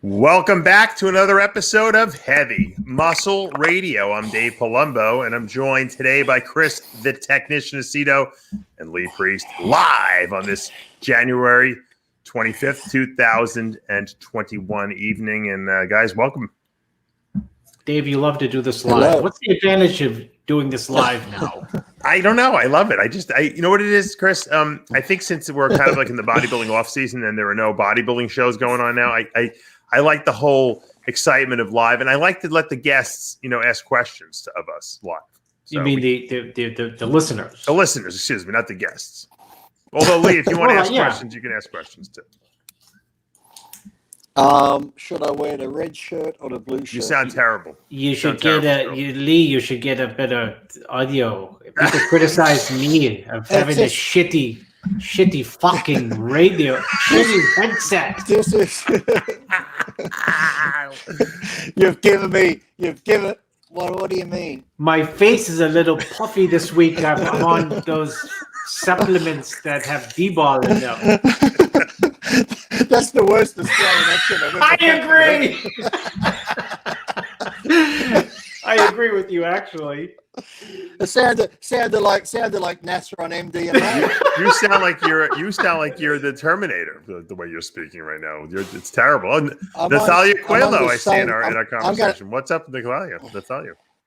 Welcome back to another episode of Heavy Muscle Radio. I'm Dave Palumbo, and I'm joined today by Chris, the technician Aceto, and Lee Priest, live on this January 25th, 2021 evening. And guys, welcome. Dave, you love to do this live. Hello. What's the advantage of doing this live now? I don't know. I love it. You know what it is, Chris? I think since we're kind of like in the bodybuilding off season and there are no bodybuilding shows going on now, I like the whole excitement of live, and I like to let the guests, ask questions of us live. So you mean the listeners? The listeners, excuse me, not the guests. Although, Lee, if you want to ask questions, you can ask questions too. Should I wear the red shirt or the blue shirt? You sound terrible. You should get Lee. You should get a better audio. People criticize me of having a shitty fucking radio, shitty headset. This is. You've given. What do you mean? My face is a little puffy this week. I'm on those supplements that have D-ball in them. That's the worst explanation I've ever I agree. I agree with you, actually. It sounded like NASA on MDMA. You sound like you're the Terminator. The way you're speaking right now, it's terrible. Natalia Coelho, I see in our conversation. What's up, Natalia?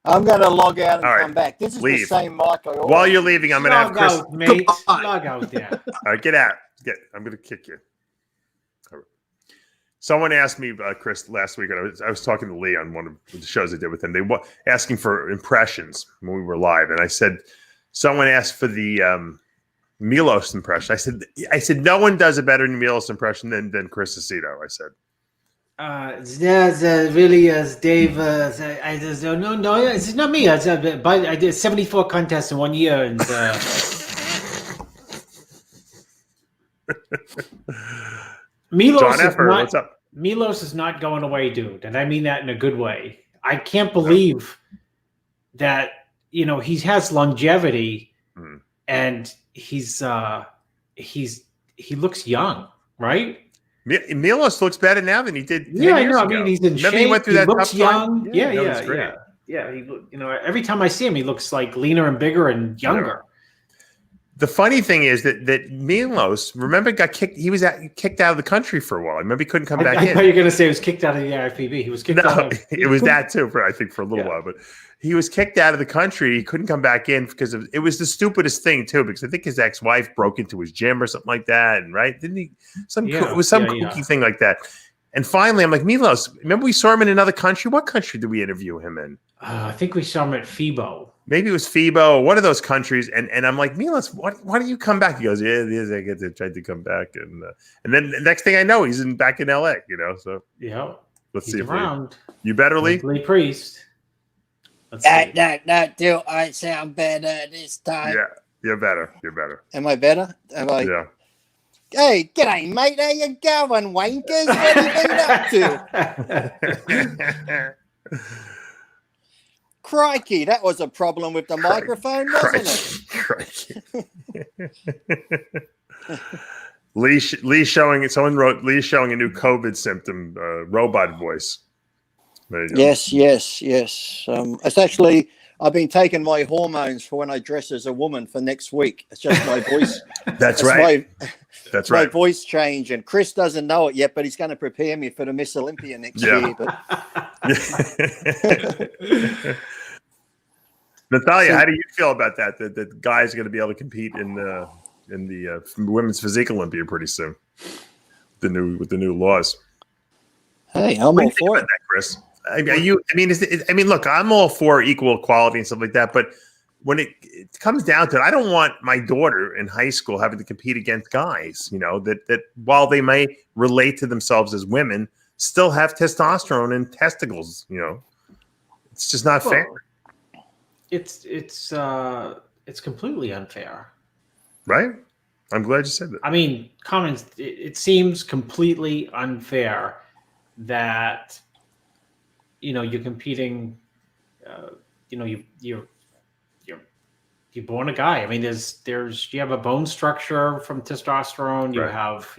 I'm gonna log out and come back. This is the same mic. While you're leaving, I'm gonna have Chris. Out, mate. Log out there. All right, get out. I'm gonna kick you. Someone asked me, Chris, last week, and I was talking to Lee on one of the shows I did with him. They were asking for impressions when we were live, and I said, someone asked for the Milos impression. I said, no one does a better Milos impression than Chris Aceto. I said, really, Dave. I just no, it's not me. I did 74 contests in 1 year, and. Milos what's up? Milos is not going away, dude, and I mean that in a good way. I can't believe that he has longevity, and he looks young, right? Milos looks better now than he did. Yeah, I know. I mean, he's in shape. He went through that looks tough young. Time. Yeah. He, every time I see him, he looks like leaner and bigger and younger. The funny thing is that Milos, remember, got kicked. He was kicked out of the country for a while. I remember he couldn't come back in. I thought you were going to say he was kicked out of the IFBB. He was kicked out. It was that too. For a little while, but he was kicked out of the country. He couldn't come back in because it was the stupidest thing too. Because I think his ex-wife broke into his gym or something like that, and right? Didn't he? It was some kooky thing like that. And finally, I'm like, Milos, remember we saw him in another country? What country did we interview him in? I think we saw him at FIBO. Maybe it was FIBO or one of those countries. And I'm like, Milos, why do you come back? He goes, yeah, I tried to come back. And then the next thing I know, he's back in LA, So yeah, let's see. Around. You better, Lee? Lee Priest. No, do I sound better this time? Yeah, you're better. Am I better? Yeah. Hey, g'day, mate. How you going, wankers? What have you been up to? Crikey, that was a problem with the microphone, wasn't it? Lee showing. Someone wrote Lee showing a new COVID symptom, robot voice. There you go. Yes. It's actually. I've been taking my hormones for when I dress as a woman for next week. It's just my voice. That's right. That's right. My voice change, and Chris doesn't know it yet, but he's going to prepare me for the Miss Olympia next year. But... Natalia, how do you feel about that? That guys are going to be able to compete in the women's physique Olympia pretty soon, with the new laws. Hey, I'm all for it, Chris. Look, I'm all for equal equality and stuff like that, but when it comes down to it, I don't want my daughter in high school having to compete against guys, that while they may relate to themselves as women, still have testosterone and testicles, It's just not fair. It's completely unfair. Right? I'm glad you said that. I mean, comments, it seems completely unfair that you're competing, you're born a guy. I mean, you have a bone structure from testosterone. You have,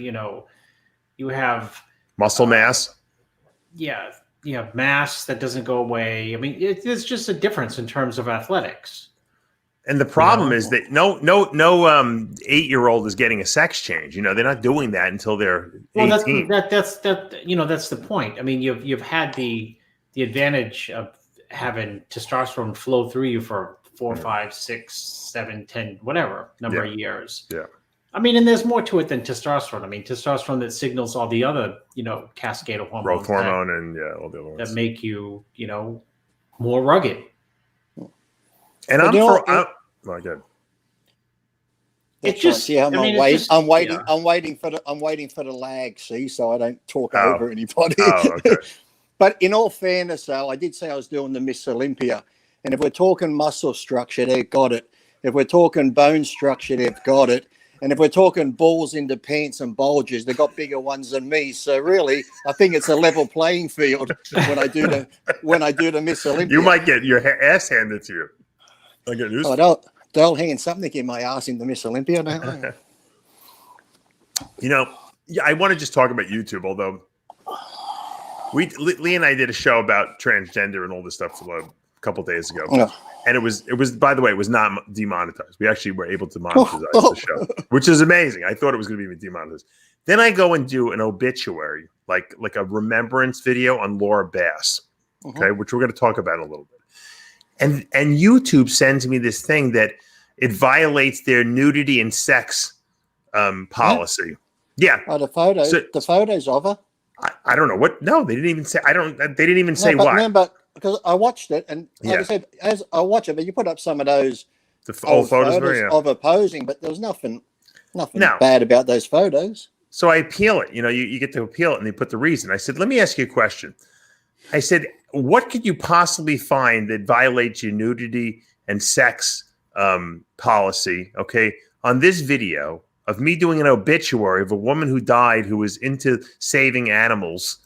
you have muscle mass. mass that doesn't go away. I mean, it's just a difference in terms of athletics. And the problem is that no 8-year-old is getting a sex change. They're not doing that until they're 18. That's the point. I mean, you've had the advantage of having testosterone flow through you for 4, 5, 6, 7, 10, whatever number of years. Yeah. I mean, and there's more to it than testosterone. I mean, testosterone that signals all the other, cascade of hormones. Growth hormone and all the other ones. That make you, more rugged. And good. It's just, I'm waiting for the lag, see, so I don't talk over anybody. Okay. But in all fairness, though, I did say I was doing the Miss Olympia, and if we're talking muscle structure, they've got it. If we're talking bone structure, they've got it. And if we're talking balls into pants and bulges, they've got bigger ones than me. So really, I think it's a level playing field when I do the Miss Olympia. You might get your ass handed to you. I get news. They'll hand something in my ass in the Miss Olympia now. I want to just talk about YouTube, although Lee and I did a show about transgender and all this stuff a couple of days ago. Yeah. And it was, by the way, it was not demonetized. We actually were able to monetize the show, which is amazing. I thought it was going to be demonetized. Then I go and do an obituary, like a remembrance video on Laura Bass, okay, which we're going to talk about in a little bit. And YouTube sends me this thing that it violates their nudity and sex policy. Yeah. Oh, the photos of her. I don't know what. No, they didn't even say. They didn't even say what. Remember, because I watched it, and like I said, as I watch it, but you put up some of those old photos of her posing, but there was nothing bad about those photos. So I appeal it. You get to appeal it, and they put the reason. I said, let me ask you a question. I said, what could you possibly find that violates your nudity and sex policy? Okay, on this video of me doing an obituary of a woman who died, who was into saving animals,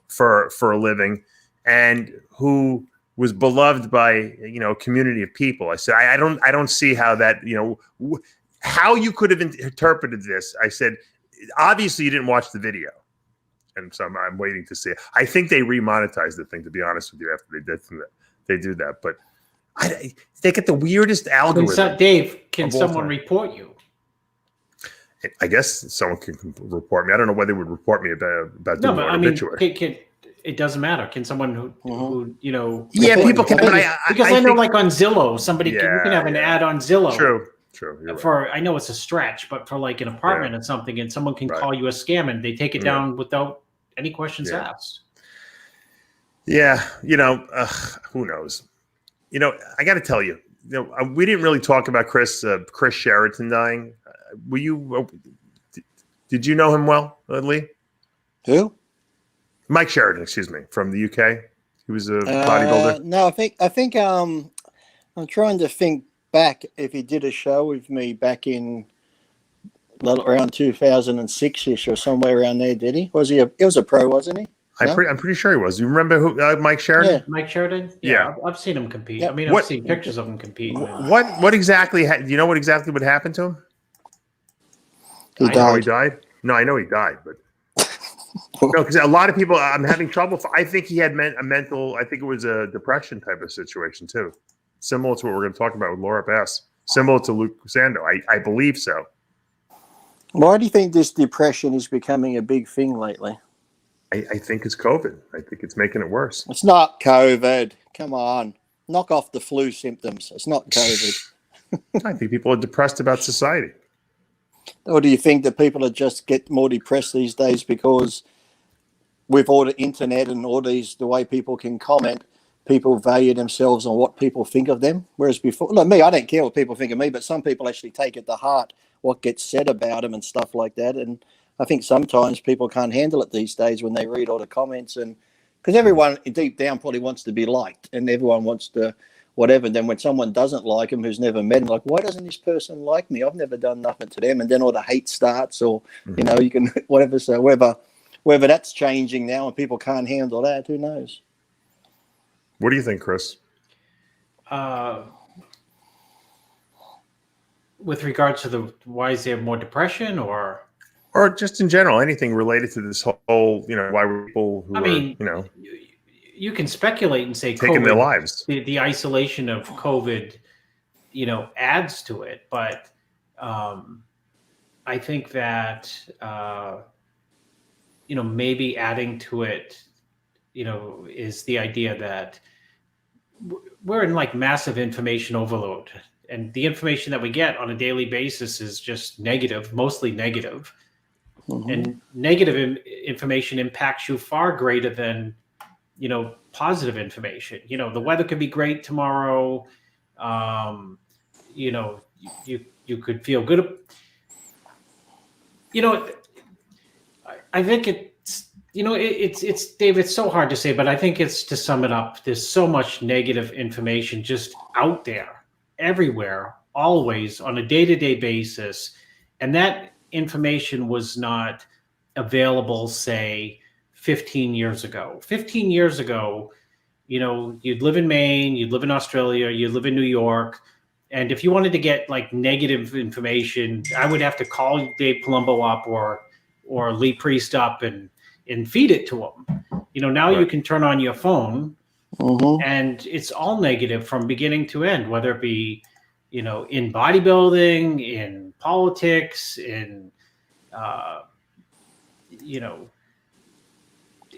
for a living, and who was beloved by a community of people. I said, I don't see how that how you could have interpreted this. I said, obviously you didn't watch the video, and so I'm waiting to see it. I think they remonetized the thing, to be honest with you, after they do that. But they get the weirdest algorithm. Dave, can someone report you? I guess someone can report me. I don't know whether they would report me about doing an obituary. It doesn't matter. Can someone who Yeah, people can. Because I know, like on Zillow, you can have an ad on Zillow. True. I know it's a stretch, but for like an apartment or something, and someone can call you a scam, and they take it down without any questions asked. Yeah, who knows? I got to tell you, we didn't really talk about Chris Sheridan dying. Did you know him well, Lee? Who? Mike Sheridan, excuse me, from the UK. He was a bodybuilder. No, I think I'm trying to think back if he did a show with me back in around 2006ish or somewhere around there. Did he? Was he? He was a pro, wasn't he? No? I'm pretty sure he was. You remember who Mike Sheridan? Yeah. Mike Sheridan? Yeah. I've seen him compete. Yeah. I mean, I've seen pictures of him compete. What exactly? Do you know what exactly would happen to him? He died. No, I know he died, but no, because a lot of people, I'm having trouble. I think he had a mental. I think it was a depression type of situation too, similar to what we're going to talk about with Laura Bass, similar to LUKE SANDOE. I believe so. Why do you think this depression is becoming a big thing lately? I think it's COVID. I think it's making it worse. It's not COVID. Come on, knock off the flu symptoms. It's not COVID. I think people are depressed about society. Or do you think that people are just get more depressed these days because with all the internet and all the way people can comment, people value themselves on what people think of them? Whereas before, look, me, I don't care what people think of me, but some people actually take it to heart what gets said about them and stuff like that. And I think sometimes people can't handle it these days when they read all the comments, and because everyone deep down probably wants to be liked and everyone wants to whatever. Then when someone doesn't like them, who's never met them, like, why doesn't this person like me? I've never done nothing to them. And then all the hate starts, or, you can, whatever. So whether that's changing now and people can't handle that, who knows? What do you think, Chris? With regard to why is there more depression, or? or just in general, anything related to this whole, why were people who are, you can speculate and say taking COVID, their lives. The isolation of COVID, adds to it. But I think that, maybe adding to it, is the idea that we're in like massive information overload. And the information that we get on a daily basis is just negative, mostly negative. Mm-hmm. And negative information impacts you far greater than, positive information. The weather could be great tomorrow. You could feel good. I think it's, it's Dave, it's so hard to say, but I think it's, to sum it up, there's so much negative information just out there, everywhere, always, on a day-to-day basis. And that information was not available, say, 15 years ago. 15 years ago, you'd live in Maine, you'd live in Australia, you'd live in New York. And if you wanted to get like negative information, I would have to call Dave Palumbo up or Lee Priest up and feed it to him. Now right. You can turn on your phone and it's all negative from beginning to end, whether it be, in bodybuilding, in politics, in,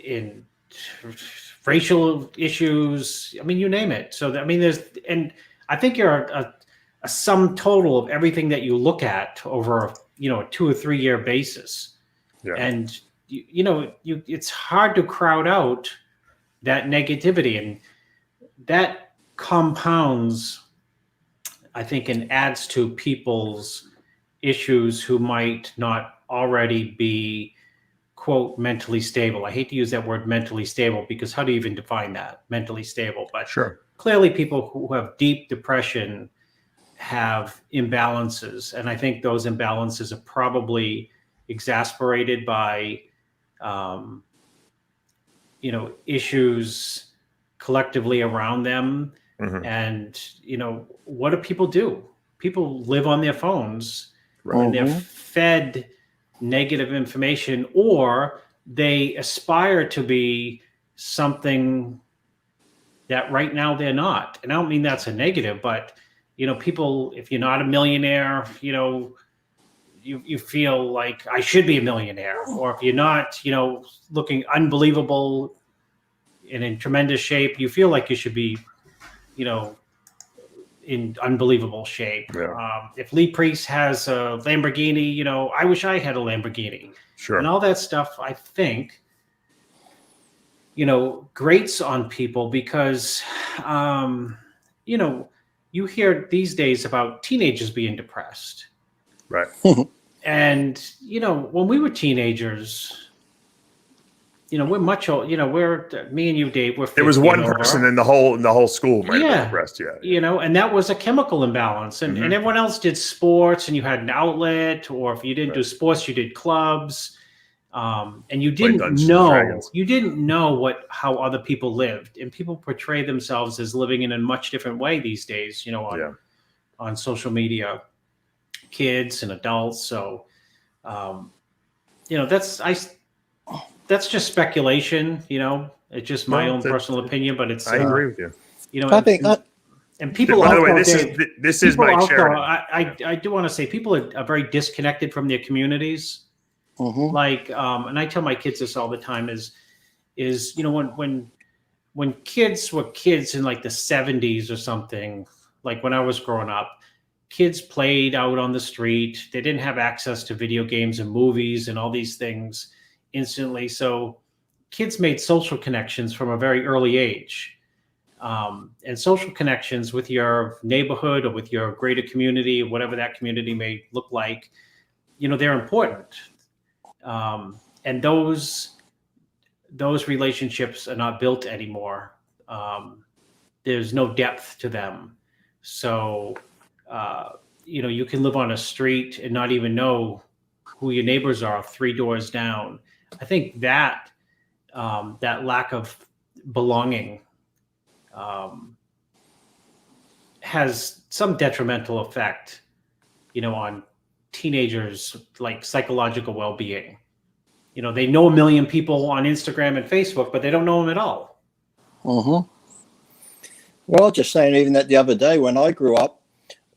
in racial issues. I mean, you name it. So, and I think you're a sum total of everything that you look at over, a 2 or 3 year basis. Yeah. And, it's hard to crowd out that negativity, and that compounds, I think, and adds to people's issues who might not already be, quote, mentally stable. I hate to use that word mentally stable, because how do you even define that, mentally stable? But sure. Clearly people who have deep depression have imbalances. And I think those imbalances are probably exasperated by, issues collectively around them. Mm-hmm. And, what do people do? People live on their phones, right. And they're fed negative information, or they aspire to be something that right now they're not. And I don't mean that's a negative, but, people, if you're not a millionaire, you feel like I should be a millionaire. Or if you're not, looking unbelievable and in tremendous shape, you feel like you should be, in unbelievable shape. Yeah. If Lee Priest has a Lamborghini, I wish I had a Lamborghini. Sure. And all that stuff, I think, grates on people, because, you hear these days about teenagers being depressed. Right. And, when we were teenagers, we're much old, we're, me and you, Dave, we're 50. There was one person in the whole school might have been depressed, yeah. And that was a chemical imbalance. And, and everyone else did sports, and you had an outlet, or if you didn't do sports, you did clubs. And you didn't know how other people lived. And people portray themselves as living in a much different way these days, on social media, kids and adults. So, that's just speculation, it's just my own personal opinion, but it's, I agree with you. I think, and people, by the way, this is my Sheridan. I do want to say people are very disconnected from their communities. Like, and I tell my kids this all the time is, when kids were kids in like the 70s or something, like when I was growing up, kids played out on the street. They didn't have access to video games and movies and all these things instantly. So kids made social connections from a very early age. And social connections with your neighborhood or with your greater community, whatever that community may look like, they're important. And those relationships are not built anymore. There's no depth to them. So, you can live on a street and not even know who your neighbors are 3 doors down. I think that that lack of belonging has some detrimental effect, on teenagers' like psychological well-being. You know, they know 1 million people on Instagram and Facebook, but they don't know them at all. Mm-hmm. Well, just saying, even that the other day when I grew up,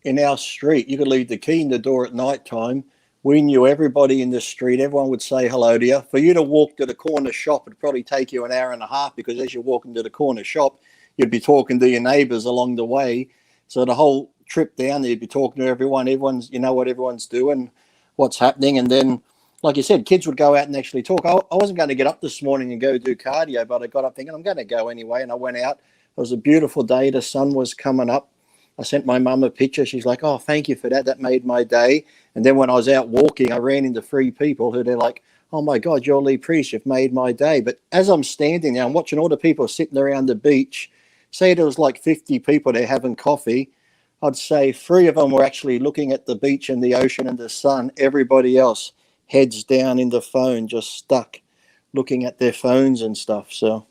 in our street, you could leave the key in the door at night time. We knew everybody in the street. Everyone would say hello to you. For you to walk to the corner shop, it'd probably take you an hour and a half, because as you're walking to the corner shop, you'd be talking to your neighbors along the way. So the whole trip down there, you'd be talking to everyone. Everyone's, you know what everyone's doing, what's happening. And then, like you said, kids would go out and actually talk. I wasn't going to get up this morning and go do cardio, but I got up thinking I'm going to go anyway. And I went out. It was a beautiful day. The sun was coming up. I sent my mum a picture. She's like, oh, thank you for that. That made my day. And then when I was out walking, I ran into 3 people who they're like, oh, my God, you're Lee Priest. You've made my day. But as I'm standing there, I'm watching all the people sitting around the beach. Say there was like 50 people there having coffee. I'd say 3 of them were actually looking at the beach and the ocean and the sun. Everybody else, heads down in the phone, just stuck looking at their phones and stuff. So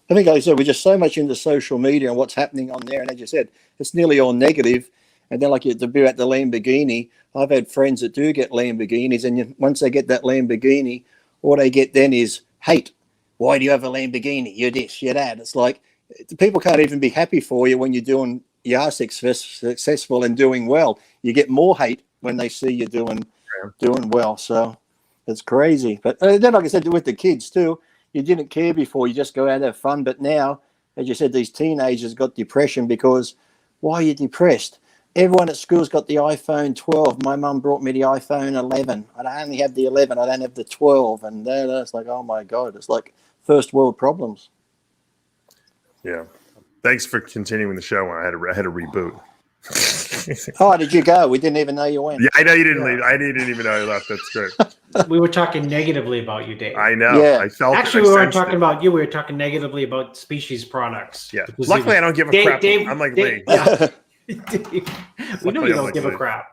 I think, like I said, we're just so much into social media and what's happening on there. And as you said, it's nearly all negative. And then like you be at the Lamborghini, I've had friends that do get Lamborghinis. And once they get that Lamborghini, all they get then is hate. Why do you have a Lamborghini? You're this, you're that. It's like people can't even be happy for you when you are successful and doing well. You get more hate when they see you doing well. So it's crazy. But then, like I said, with the kids too, you didn't care before. You just go out and have fun. But now, as you said, these teenagers got depression because why are you depressed? Everyone at school's got the iPhone 12. My mum brought me the iPhone 11. I only have the 11. I don't have the 12. And it's like, oh, my God. It's like first world problems. Yeah. Thanks for continuing the show. I had to reboot. Oh, did you go? We didn't even know you went. Yeah, I know you didn't leave. I didn't even know you left. That's great. We were talking negatively about you, Dave. I know. Yeah. I felt Actually, we weren't talking about you. We were talking negatively about Species products. Yeah. Luckily, I don't give a crap. I'm like Lee. Yeah. We know you don't give a crap.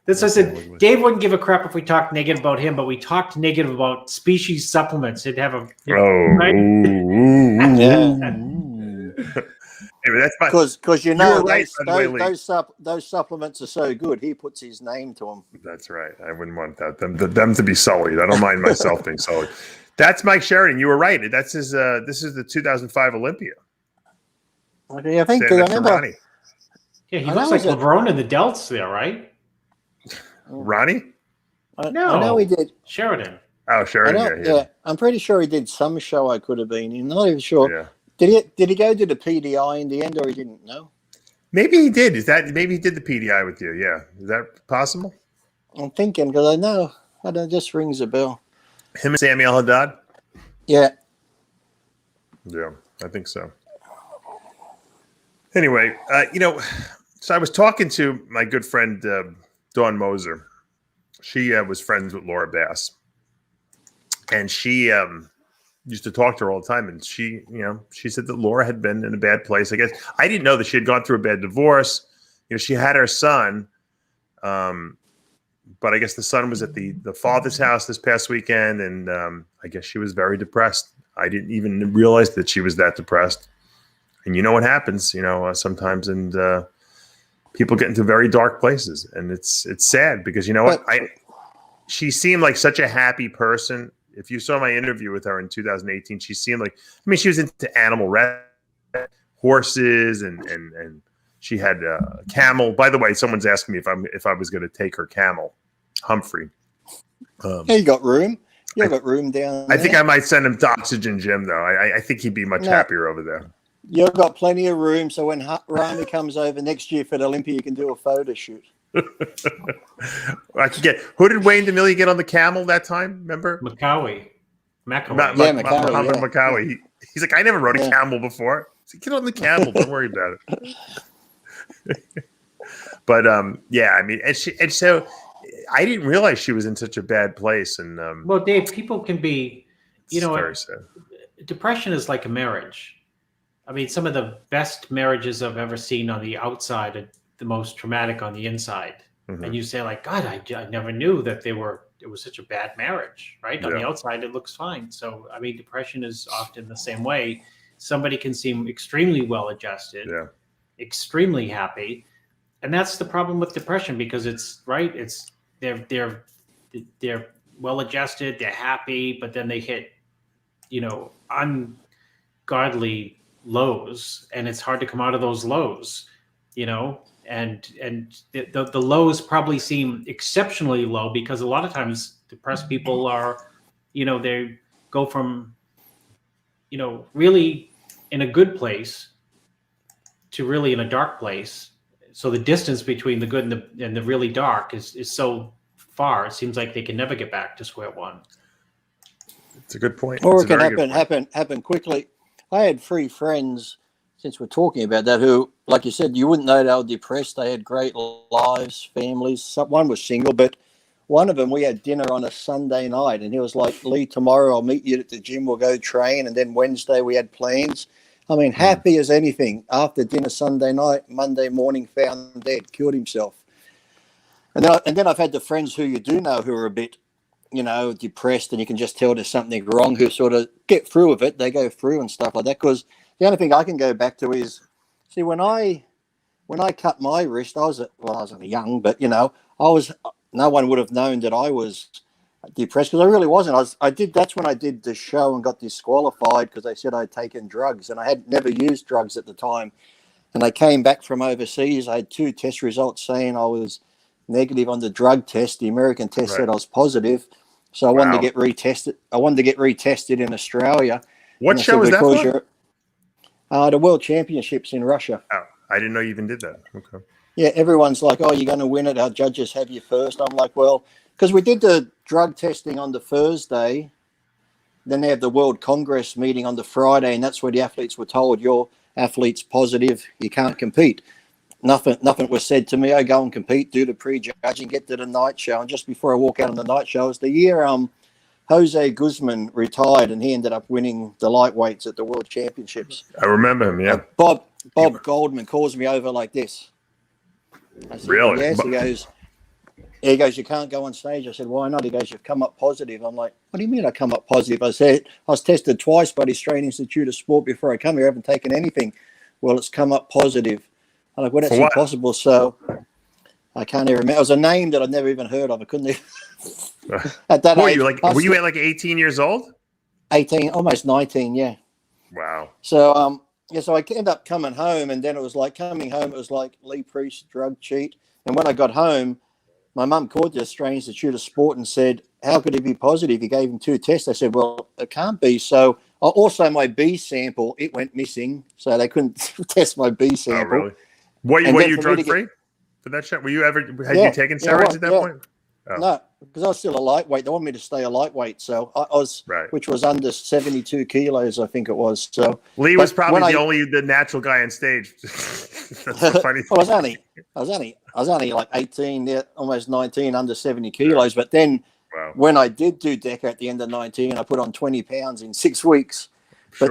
This I said, Dave wouldn't give a crap if we talked negative about him, but we talked negative about Species supplements. It'd have a right? Anyway, that's because you know right, those supplements are so good. He puts his name to them. That's right. I wouldn't want that them to be sullied. I don't mind myself being sullied. That's Mike Sheridan. You were right. That's his. This is the 2005 Olympia. Okay, I think I remember. Yeah, he looks like LeBron in the delts there, right? Ronnie? No, I know he did. Sheridan. Oh, Sheridan. Yeah, I'm pretty sure he did some show. I could have been in. Not even sure. Yeah. Did he go to the PDI in the end, or he didn't? No. Maybe he did. Maybe he did the PDI with you? Yeah. Is that possible? I'm thinking because I know. It just rings a bell. Him and Samuel Haddad? Yeah. Yeah, I think so. Anyway, so I was talking to my good friend Dawn Moser. She was friends with Laura Bass, and she used to talk to her all the time. And she said that Laura had been in a bad place. I guess I didn't know that she had gone through a bad divorce. She had her son, but I guess the son was at the father's house this past weekend, and I guess she was very depressed. I didn't even realize that she was that depressed. And you know what happens, sometimes, and people get into very dark places, and it's sad because you know what? She seemed like such a happy person. If you saw my interview with her in 2018, she seemed like, she was into animal horses, and she had a camel. By the way, someone's asking me if I was going to take her camel, Humphrey. You got room. You got room down there. I think I might send him to Oxygen Gym, though. I think he'd be much happier over there. You've got plenty of room, so when Rami comes over next year for the Olympia, you can do a photo shoot. I could get. Who did Wayne DeMille get on the camel that time? Remember? McCowie. Muhammad McCowie. He's like, I never rode a camel before. Like, get on the camel. Don't worry about it. But and so I didn't realize she was in such a bad place. And well, Dave, people can be, very sad. Depression is like a marriage. Some of the best marriages I've ever seen on the outside are the most traumatic on the inside. Mm-hmm. And you say, like, God, I never knew that it was such a bad marriage, right? On the outside, it looks fine. So, depression is often the same way. Somebody can seem extremely well-adjusted, extremely happy. And that's the problem with depression, because it's they're well adjusted, they're happy, but then they hit, ungodly lows, and it's hard to come out of those lows, and the lows probably seem exceptionally low because a lot of times depressed people are, they go from, really in a good place to really in a dark place. So the distance between the good and the really dark is so far. It seems like they can never get back to square one. It's a good point. Or it can happen quickly. I had 3 friends, since we're talking about that, who, like you said, you wouldn't know they were depressed. They had great lives, families. One was single, but one of them, we had dinner on a Sunday night, and he was like, Lee, tomorrow I'll meet you at the gym. We'll go train. And then Wednesday we had plans. I mean, happy as anything. After dinner Sunday night, Monday morning, found dead, killed himself. And then I've had the friends who you do know who are a bit, depressed, and you can just tell there's something wrong, who sort of get through with it. They go through and stuff like that. Because the only thing I can go back to is, see, when I cut my wrist, I was young, but, no one would have known that I was depressed, because I really wasn't. That's when I did the show and got disqualified because they said I'd taken drugs, and I had never used drugs at the time. And I came back from overseas. I had 2 test results saying I was negative on the drug test. The American test said I was positive. So I wanted to get retested. I wanted to get retested in Australia. What show was that for? The World Championships in Russia. Oh, I didn't know you even did that. Okay. Yeah, everyone's like, oh, you're going to win it. Our judges have you first. I'm like, well, because we did the drug testing on the Thursday. Then they have the World Congress meeting on the Friday, and that's where the athletes were told, your athlete's positive, you can't compete. Nothing was said to me. I go and compete, do the pre-judging, get to the night show. And just before I walk out on the night show, it was the year Jose Guzman retired, and he ended up winning the lightweights at the World Championships. I remember him, yeah. Bob Goldman calls me over like this. I said, really? Yes. He goes, you can't go on stage. I said, why not? He goes, you've come up positive. I'm like, what do you mean I come up positive? I said, I was tested twice by the Australian Institute of Sport before I come here. I haven't taken anything. Well, it's come up positive. I'm like, well, that's impossible. So I can't even remember. It was a name that I'd never even heard of. I couldn't even. At that age, were you at like 18 years old? 18, almost 19, yeah. Wow. So, so I ended up coming home, and then it was like coming home. It was like Lee Priest, drug cheat. And when I got home, my mum called the Australian Institute of Sport and said, how could he be positive? He gave him 2 tests. I said, well, it can't be. So also my B sample, it went missing. So they couldn't test my B sample. Oh, really? Were you drug free for that shit? Were you ever, had you taken steroids at that point? Oh. No, because I was still a lightweight. They wanted me to stay a lightweight. So I was, which was under 72 kilos, I think it was. So Lee was probably the natural guy on stage. That's the funny thing. I was only like 18, almost 19, under 70 kilos. But then when I did do DECA at the end of 19, I put on 20 pounds in 6 weeks. But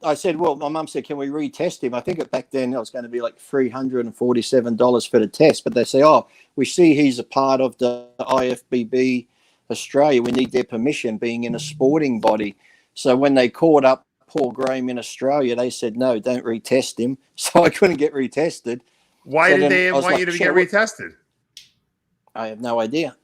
I said, well, my mum said, can we retest him? I think back then it was going to be like $347 for the test. But they say, oh, we see he's a part of the IFBB Australia. We need their permission, being in a sporting body. So when they called up Paul Graham in Australia, they said, no, don't retest him. So I couldn't get retested. Why did they want you to get retested? I have no idea.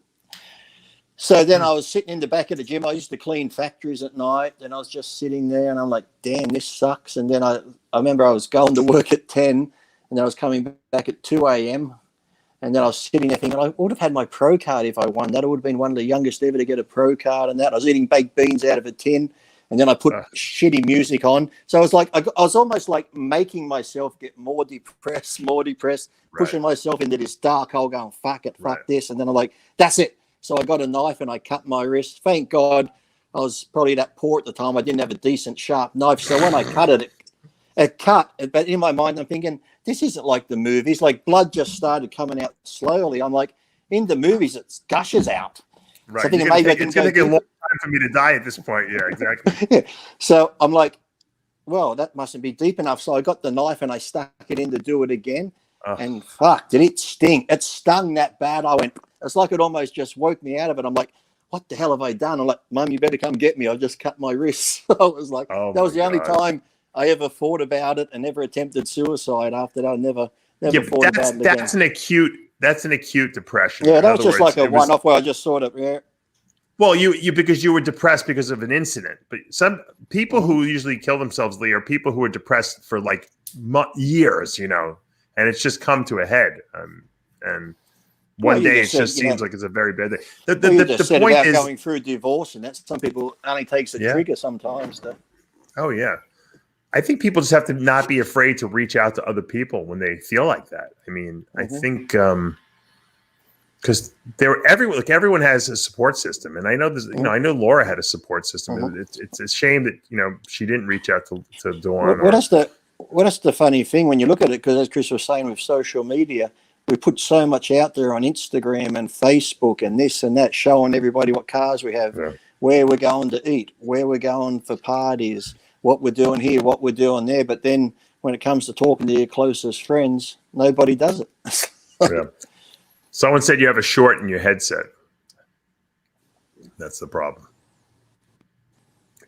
So then I was sitting in the back of the gym. I used to clean factories at night, and I was just sitting there, and I'm like, damn, this sucks. And then I remember I was going to work at 10, and then I was coming back at 2 a.m., and then I was sitting there thinking, I would have had my pro card if I won that. I would have been one of the youngest ever to get a pro card and that. I was eating baked beans out of a tin, and then I put shitty music on. So I was like, I was almost like making myself get more depressed, pushing myself into this dark hole going, fuck it, fuck this. And then I'm like, that's it. So I got a knife and I cut my wrist. Thank God I was probably that poor at the time. I didn't have a decent sharp knife. So when I cut it, it cut. But in my mind, I'm thinking, this isn't like the movies. Like blood just started coming out slowly. I'm like, in the movies, it gushes out. Right. So I think it's going to take a long time for me to die at this point. Yeah, exactly. Yeah. So I'm like, well, that mustn't be deep enough. So I got the knife and I stuck it in to do it again. And fuck, did it sting? It stung that bad. I went, it's like it almost just woke me out of it. I'm like, what the hell have I done? I'm like, Mum, you better come get me. I just cut my wrist. I was like, that was the only time I ever thought about it and never attempted suicide after that. I never thought about it again. That's an acute that's an acute depression. Yeah, that was just like a one-off where I just sort of Well, you because you were depressed because of an incident, but some people who usually kill themselves, Lee, are people who are depressed for like years, you know, and it's just come to a head. And one day it just seems like it's a very bad day. The point is going through divorce, and that's some people only takes a trigger sometimes. Oh yeah, I think people just have to not be afraid to reach out to other people when they feel like that. I mean, I think. Because everyone has a support system, and I know this. You know, I know Laura had a support system. It's a shame that she didn't reach out to Dawn. What is the funny thing when you look at it? Because as Chris was saying, with social media, we put so much out there on Instagram and Facebook and this and that, showing everybody what cars we have, where we're going to eat, where we're going for parties, what we're doing here, what we're doing there. But then when it comes to talking to your closest friends, nobody does it. Yeah. Someone said you have a short in your headset. That's the problem.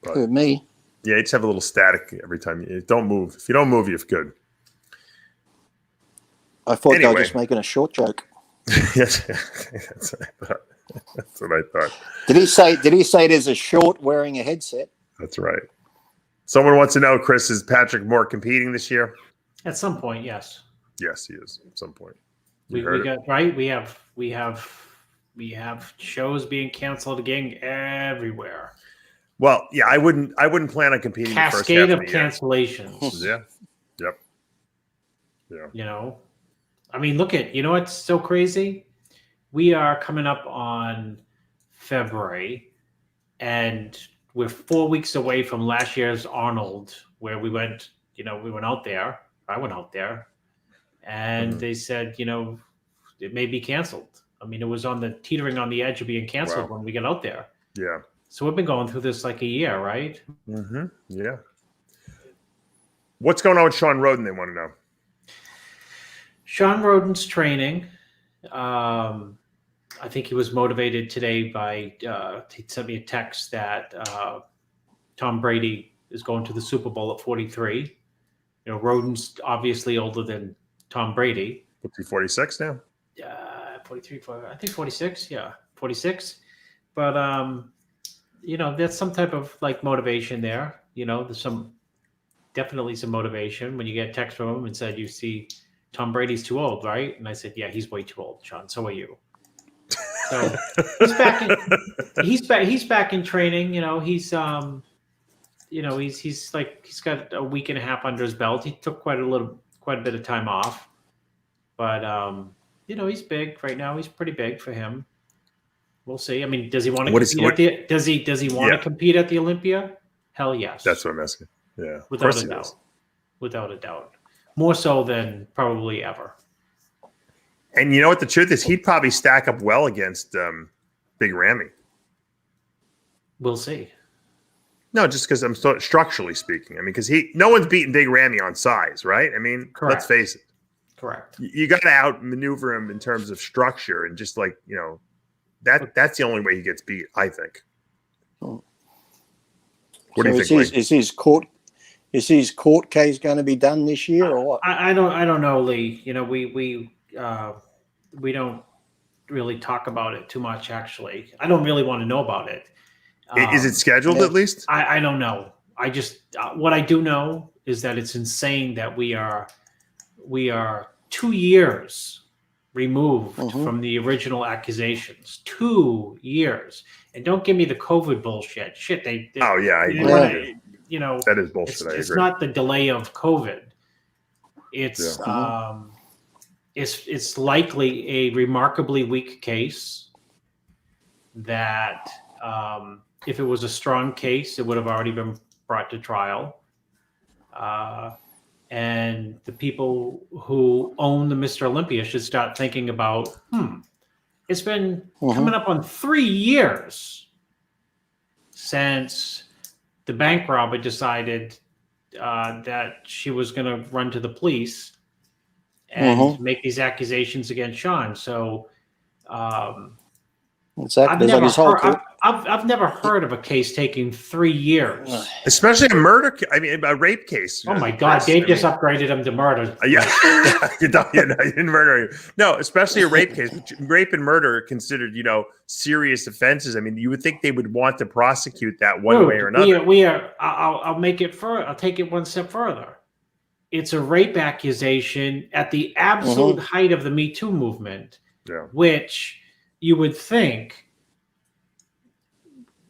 But, me? Yeah, you just have a little static every time. Don't move. If you don't move, you're good. I thought they were just making a short joke. Yes, that's what I thought. That's what I thought. Did he say there's a short wearing a headset? That's right. Someone wants to know, Chris, is Patrick Moore competing this year? At some point, yes. Yes, he is. At some point. We got right. We have shows being canceled again everywhere. Well, yeah, I wouldn't plan on competing. Cascade of cancellations. Yeah. Yep. Yeah. You know, I mean, look at what's so crazy. We are coming up on February, and we're 4 weeks away from last year's Arnold, where we went. We went out there. I went out there. And they said, it may be canceled. I mean, it was teetering on the edge of being canceled when we got out there. Yeah. So we've been going through this like a year, right? Mm-hmm. Yeah. What's going on with Sean Roden? They want to know. Sean Roden's training. I think he was motivated today by, he sent me a text that Tom Brady is going to the Super Bowl at 43. Roden's obviously older than Tom Brady. What's he, 46 now? 43, I think 46. Yeah, 46. But, that's some type of like motivation there. There's definitely some motivation when you get a text from him and said, you see, Tom Brady's too old, right? And I said, yeah, he's way too old, Sean. So are you. So he's back in training. He's he's got a week and a half under his belt. He took quite a bit of time off, but he's big right now. He's pretty big for him. We'll see. I mean, does he want to compete does he want to compete at the Olympia? Hell yes. That's what I'm asking. Yeah, without a doubt. Without a doubt, more so than probably ever. And you know what the truth is? He'd probably stack up well against Big Ramy. We'll see. No, just because I'm structurally speaking. I mean, because no one's beating Big Ramy on size, right? I mean, Let's face it. Correct. You got to outmaneuver him in terms of structure, and just like that's the only way he gets beat, I think. What do you think? Is his court case going to be done this year or what? I don't know, Lee. We don't really talk about it too much. Actually, I don't really want to know about it. Is it scheduled at least? I don't know. I just what I do know is that it's insane that we are 2 years removed from the original accusations. 2 years, and don't give me the COVID bullshit. Shit, they oh yeah, that is bullshit. It's not the delay of COVID. It's it's likely a remarkably weak case that. If it was a strong case, it would have already been brought to trial. And the people who own the Mr. Olympia should start thinking about, it's been coming up on 3 years since the bank robber decided that she was going to run to the police and make these accusations against Sean. So, exactly. I've never heard of a case taking 3 years, especially a murder. I mean, a rape case. Oh my God, Dave just upgraded him to murder. Yeah, you didn't murder him. No, especially a rape case. Rape and murder are considered, serious offenses. I mean, you would think they would want to prosecute that one way or another. We are. I'll make it further. I'll take it one step further. It's a rape accusation at the absolute height of the Me Too movement, which you would think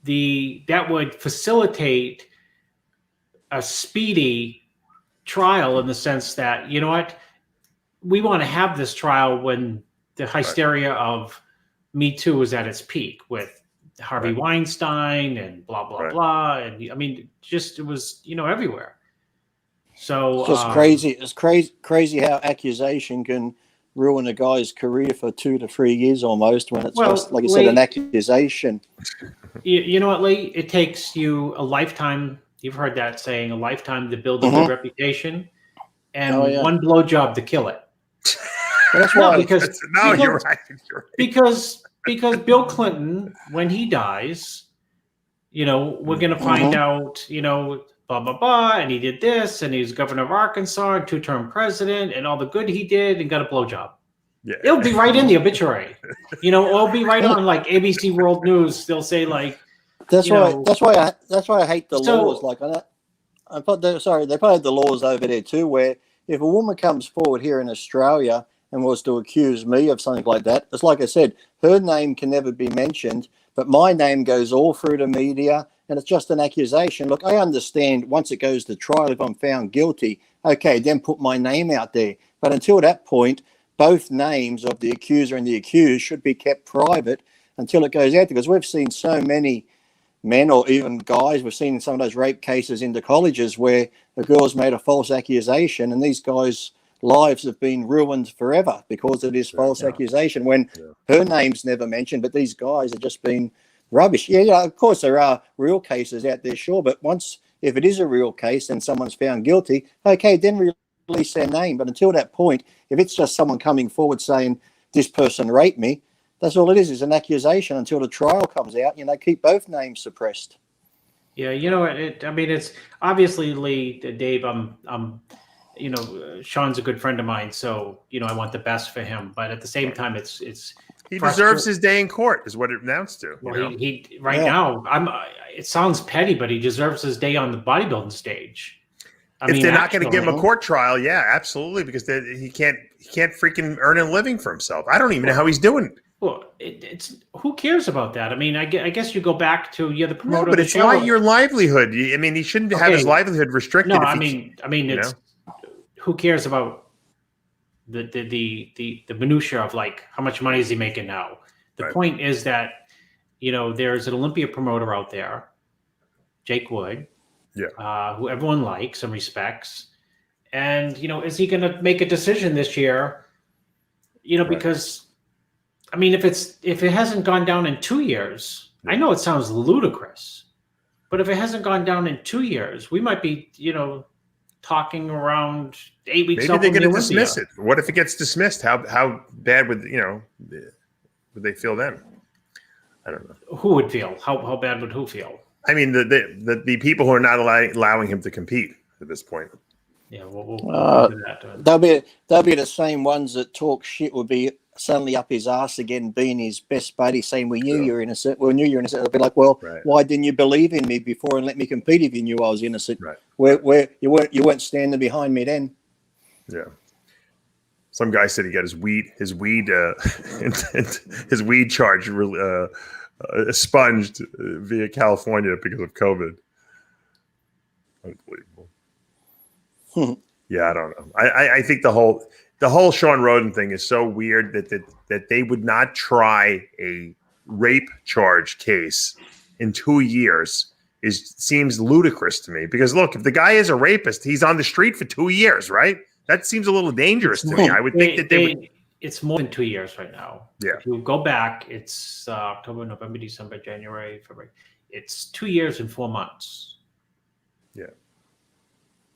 that would facilitate a speedy trial in the sense that, you know what, we want to have this trial when the hysteria of Me Too was at its peak with Harvey Weinstein and blah, blah, blah. And I mean, it was, everywhere. So it's just crazy. It's crazy how accusation can ruin a guy's career for 2 to 3 years almost when it's just, like you said, an accusation. You know what, Lee? It takes you a lifetime. You've heard that saying, a lifetime to build a good reputation, and one blowjob to kill it. That's why. You're right. Because Bill Clinton, when he dies, we're going to find out, blah, blah, blah, and he did this, and he's governor of Arkansas, and 2-term president, and all the good he did, and got a blowjob. Yeah. It'll be right in the obituary. It'll be right on like ABC World News. They'll say like, that's why I hate the laws. Like they probably have the laws over there too, where if a woman comes forward here in Australia and was to accuse me of something like that, it's like I said, her name can never be mentioned, but my name goes all through the media, and it's just an accusation. Look, I understand once it goes to trial, if I'm found guilty, okay, then put my name out there. But until that point, both names of the accuser and the accused should be kept private until it goes out, because we've seen so many men or even guys, we've seen some of those rape cases into colleges where the girls made a false accusation and these guys' lives have been ruined forever because of this false accusation when her name's never mentioned, but these guys have just been rubbish. Yeah, of course there are real cases out there, sure, but if it is a real case and someone's found guilty, okay, then release their name. But until that point, if it's just someone coming forward saying this person raped me, that's all it is an accusation until the trial comes out. Keep both names suppressed. Yeah, it's obviously, Lee, Dave, Sean's a good friend of mine, so I want the best for him. But at the same time, he deserves his day in court, is what it amounts to. Well, now, it sounds petty, but he deserves his day on the bodybuilding stage. If they're not going to give him a court trial, yeah, absolutely, because he can't freaking earn a living for himself. I don't even know how he's doing it. Well, it's who cares about that? I mean, I guess you go back to the promoter. No, but it's not your livelihood. I mean, he shouldn't have his livelihood restricted. No, I mean, it's who cares about the minutia of like how much money is he making now? The point is that there's an Olympia promoter out there, Jake Wood, who everyone likes and respects, and is he going to make a decision this year? Because. I mean, if it hasn't gone down in 2 years, I know it sounds ludicrous, but if it hasn't gone down in 2 years, we might be, talking around 8 weeks. Maybe they're going to dismiss it. What if it gets dismissed? How bad would would they feel then? I don't know. Who would feel? How bad would who feel? I mean, the people who are not allowing him to compete at this point. Yeah, we'll do that. They'll be the same ones that talk shit. Would be suddenly up his ass again, being his best buddy, saying, we knew you were innocent. We knew you were innocent. They'll be like, well, why didn't you believe in me before and let me compete if you knew I was innocent? Right. Where you weren't standing behind me then. Yeah. Some guy said he got his weed charge expunged via California because of COVID. Unbelievable. Yeah, I don't know. I think the whole Sean Roden thing is so weird that they would not try a rape charge case in 2 years seems ludicrous to me. Because look, if the guy is a rapist, he's on the street for 2 years, right? That seems a little dangerous to me. I would think that they would. It's more than 2 years right now. Yeah. If you go back, it's October, November, December, January, February. It's 2 years and 4 months. Yeah.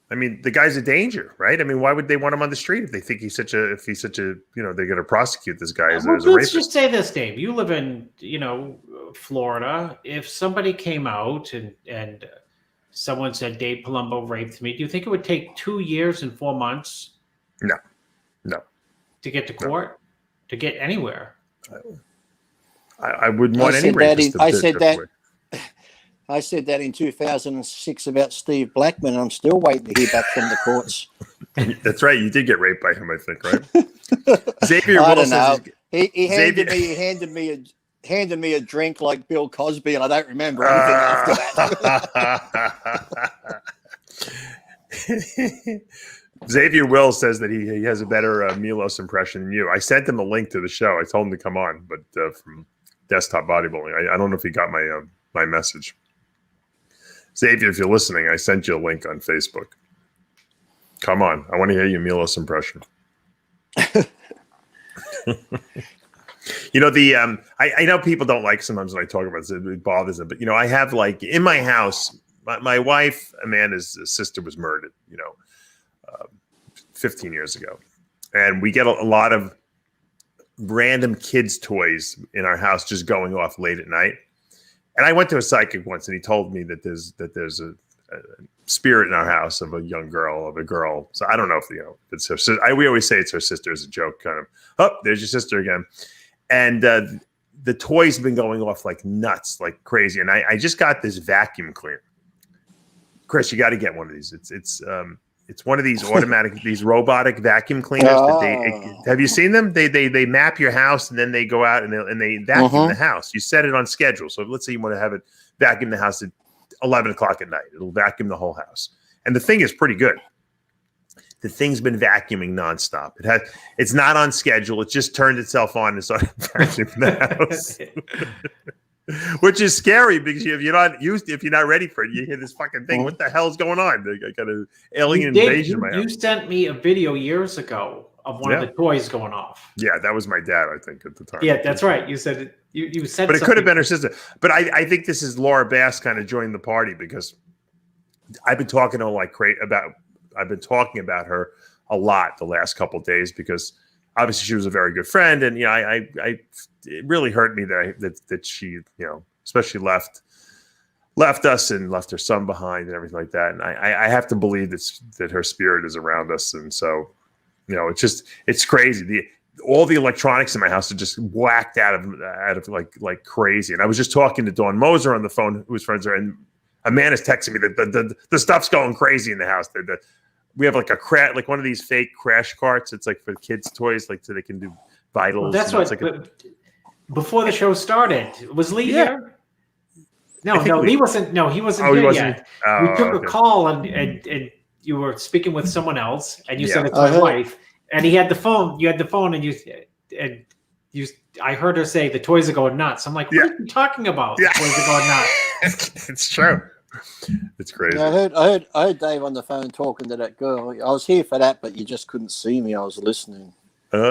I mean, the guy's a danger, right? I mean, why would they want him on the street if they think he's such a, you know, they're going to prosecute this guy as a rapist? Let's just say this, Dave. You live in, you know, Florida. If somebody came out and someone said Dave Palumbo raped me, do you think it would take 2 years and 4 months? No. To get to court, to get anywhere. I wouldn't want any rapist I said that in 2006 about Steve Blackman. I'm still waiting to hear back from the courts. That's right. You did get raped by him, I think, right? Xavier I don't know. He handed me a drink like Bill Cosby, and I don't remember anything after that. Xavier Wills says that he has a better Milos impression than you. I sent him a link to the show. I told him to come on, but from Desktop Bodybuilding. I don't know if he got my message. Xavier, if you're listening, I sent you a link on Facebook. Come on. I want to hear your Milos impression. You know, I know people don't like sometimes when I talk about this, it bothers them, but, you know, I have like in my house, my wife, Amanda's sister was murdered, you know, 15 years ago. And we get a lot of random kids' toys in our house just going off late at night. And I went to a psychic once, and he told me that there's a spirit in our house of a young girl, of a girl. So I don't know if, you know, it's her sister. We always say it's her sister as a joke, kind of. Oh, there's your sister again. And the toys have been going off like nuts, like crazy. And I just got this vacuum cleaner. Chris, you got to get one of these. It's one of these automatic, these robotic vacuum cleaners. Have you seen them? They map your house, and then they go out and they vacuum the house. You set it on schedule. So let's say you want to have it vacuum the house at 11 o'clock at night. It'll vacuum the whole house. And the thing is pretty good. The thing's been vacuuming nonstop. It's not on schedule. It just turned itself on and started vacuuming the house. Which is scary because if you're not ready for it, you hear this fucking thing. What the hell's going on? I got an alien invasion in my house. You sent me a video years ago of one of the toys going off. Yeah, that was my dad, I think, at the time. Yeah, that's right. You said it. You said, but it could have been her sister. But I think this is Laura Bass kind of joined the party because I've been talking to her I've been talking about her a lot the last couple of days because obviously she was a very good friend, and you know, it really hurt me that she, you know, especially left us and left her son behind and everything like that. And I have to believe that her spirit is around us, and so, you know, it's crazy. All the electronics in my house are just whacked out of like crazy. And I was just talking to Dawn Moser on the phone, who's friends with her, and Amanda's texting me that the stuff's going crazy in the house. We have like one of these fake crash carts. It's like for kids' toys, like so they can do vitals. Well, that's what. Before the show started, was Lee here? No, Lee wasn't. No, he wasn't here yet. We took a call, and you were speaking with someone else, and you said it's my wife, and he had the phone. You had the phone, and you. I heard her say the toys are going nuts. I'm like, what are you talking about? The toys are going nuts. It's true. It's crazy. Yeah, I heard Dave on the phone talking to that girl. I was here for that, but you just couldn't see me. I was listening. Yes.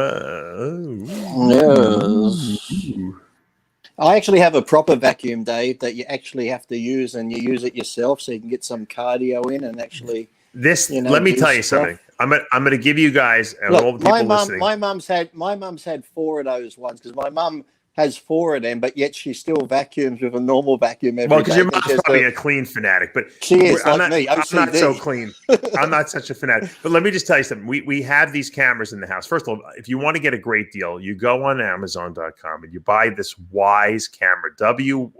I actually have a proper vacuum, Dave, that you actually have to use, and you use it yourself, so you can get some cardio in and actually. Let me tell you something. I'm gonna give you guys and all the people listening. My mum's had 4 of those ones because my mum has 4 of them, but yet she still vacuums with a normal vacuum every day. Well, because your mom's probably a clean fanatic, but she is like me. I'm not so clean. I'm not such a fanatic. But let me just tell you something. We have these cameras in the house. First of all, if you want to get a great deal, you go on Amazon.com and you buy this WISE camera, WYZE.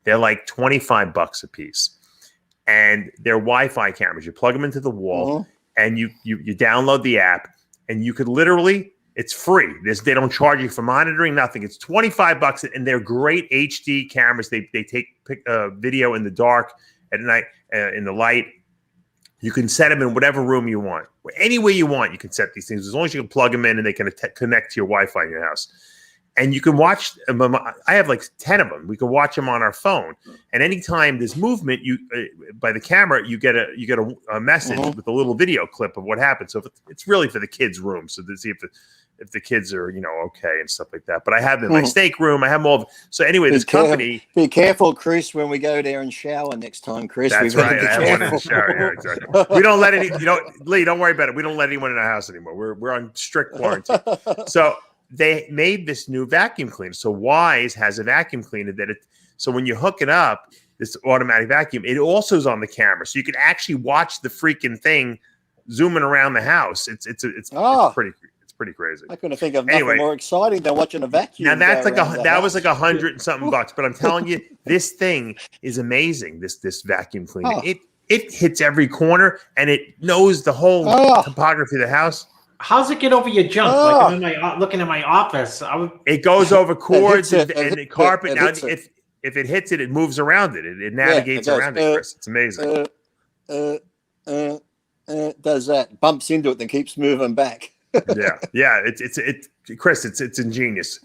They're like $25 a piece, and they're Wi-Fi cameras. You plug them into the wall, and you download the app. And you could literally, it's free. They don't charge you for monitoring, nothing. It's $25, and they're great HD cameras. They take video in the dark, at night, in the light. You can set them in whatever room you want. Any way you want, you can set these things. As long as you can plug them in and they can connect to your Wi-Fi in your house. And you can watch them. I have like 10 of them. We can watch them on our phone. And anytime there's movement, by the camera, you get a message with a little video clip of what happened. So it's really for the kids' room. So to see if if the kids are, okay and stuff like that. But I have them in my steak room. I have them all. So anyway, this company. Be careful, Chris, when we go there and shower next time, Chris. That's right. I have one in the shower. Yeah, exactly. We don't let any. Lee, don't worry about it. We don't let anyone in our house anymore. We're on strict quarantine. So they made this new vacuum cleaner. So WILLS has a vacuum cleaner so when you hook it up, this automatic vacuum, it also is on the camera, so you can actually watch the freaking thing zooming around the house. It's pretty crazy. I couldn't think of nothing more exciting than watching a vacuum. Now that's that was like $100 and something bucks, but I'm telling you, this thing is amazing. This vacuum cleaner, it hits every corner and it knows the whole topography of the house. How's it get over your junk? Like I'm looking at my office. It goes over cords and the carpet. Now, if it hits it, it moves around it. It navigates around it, Chris. It's amazing. Does that, bumps into it, then keeps moving back. yeah. It's Chris. It's ingenious.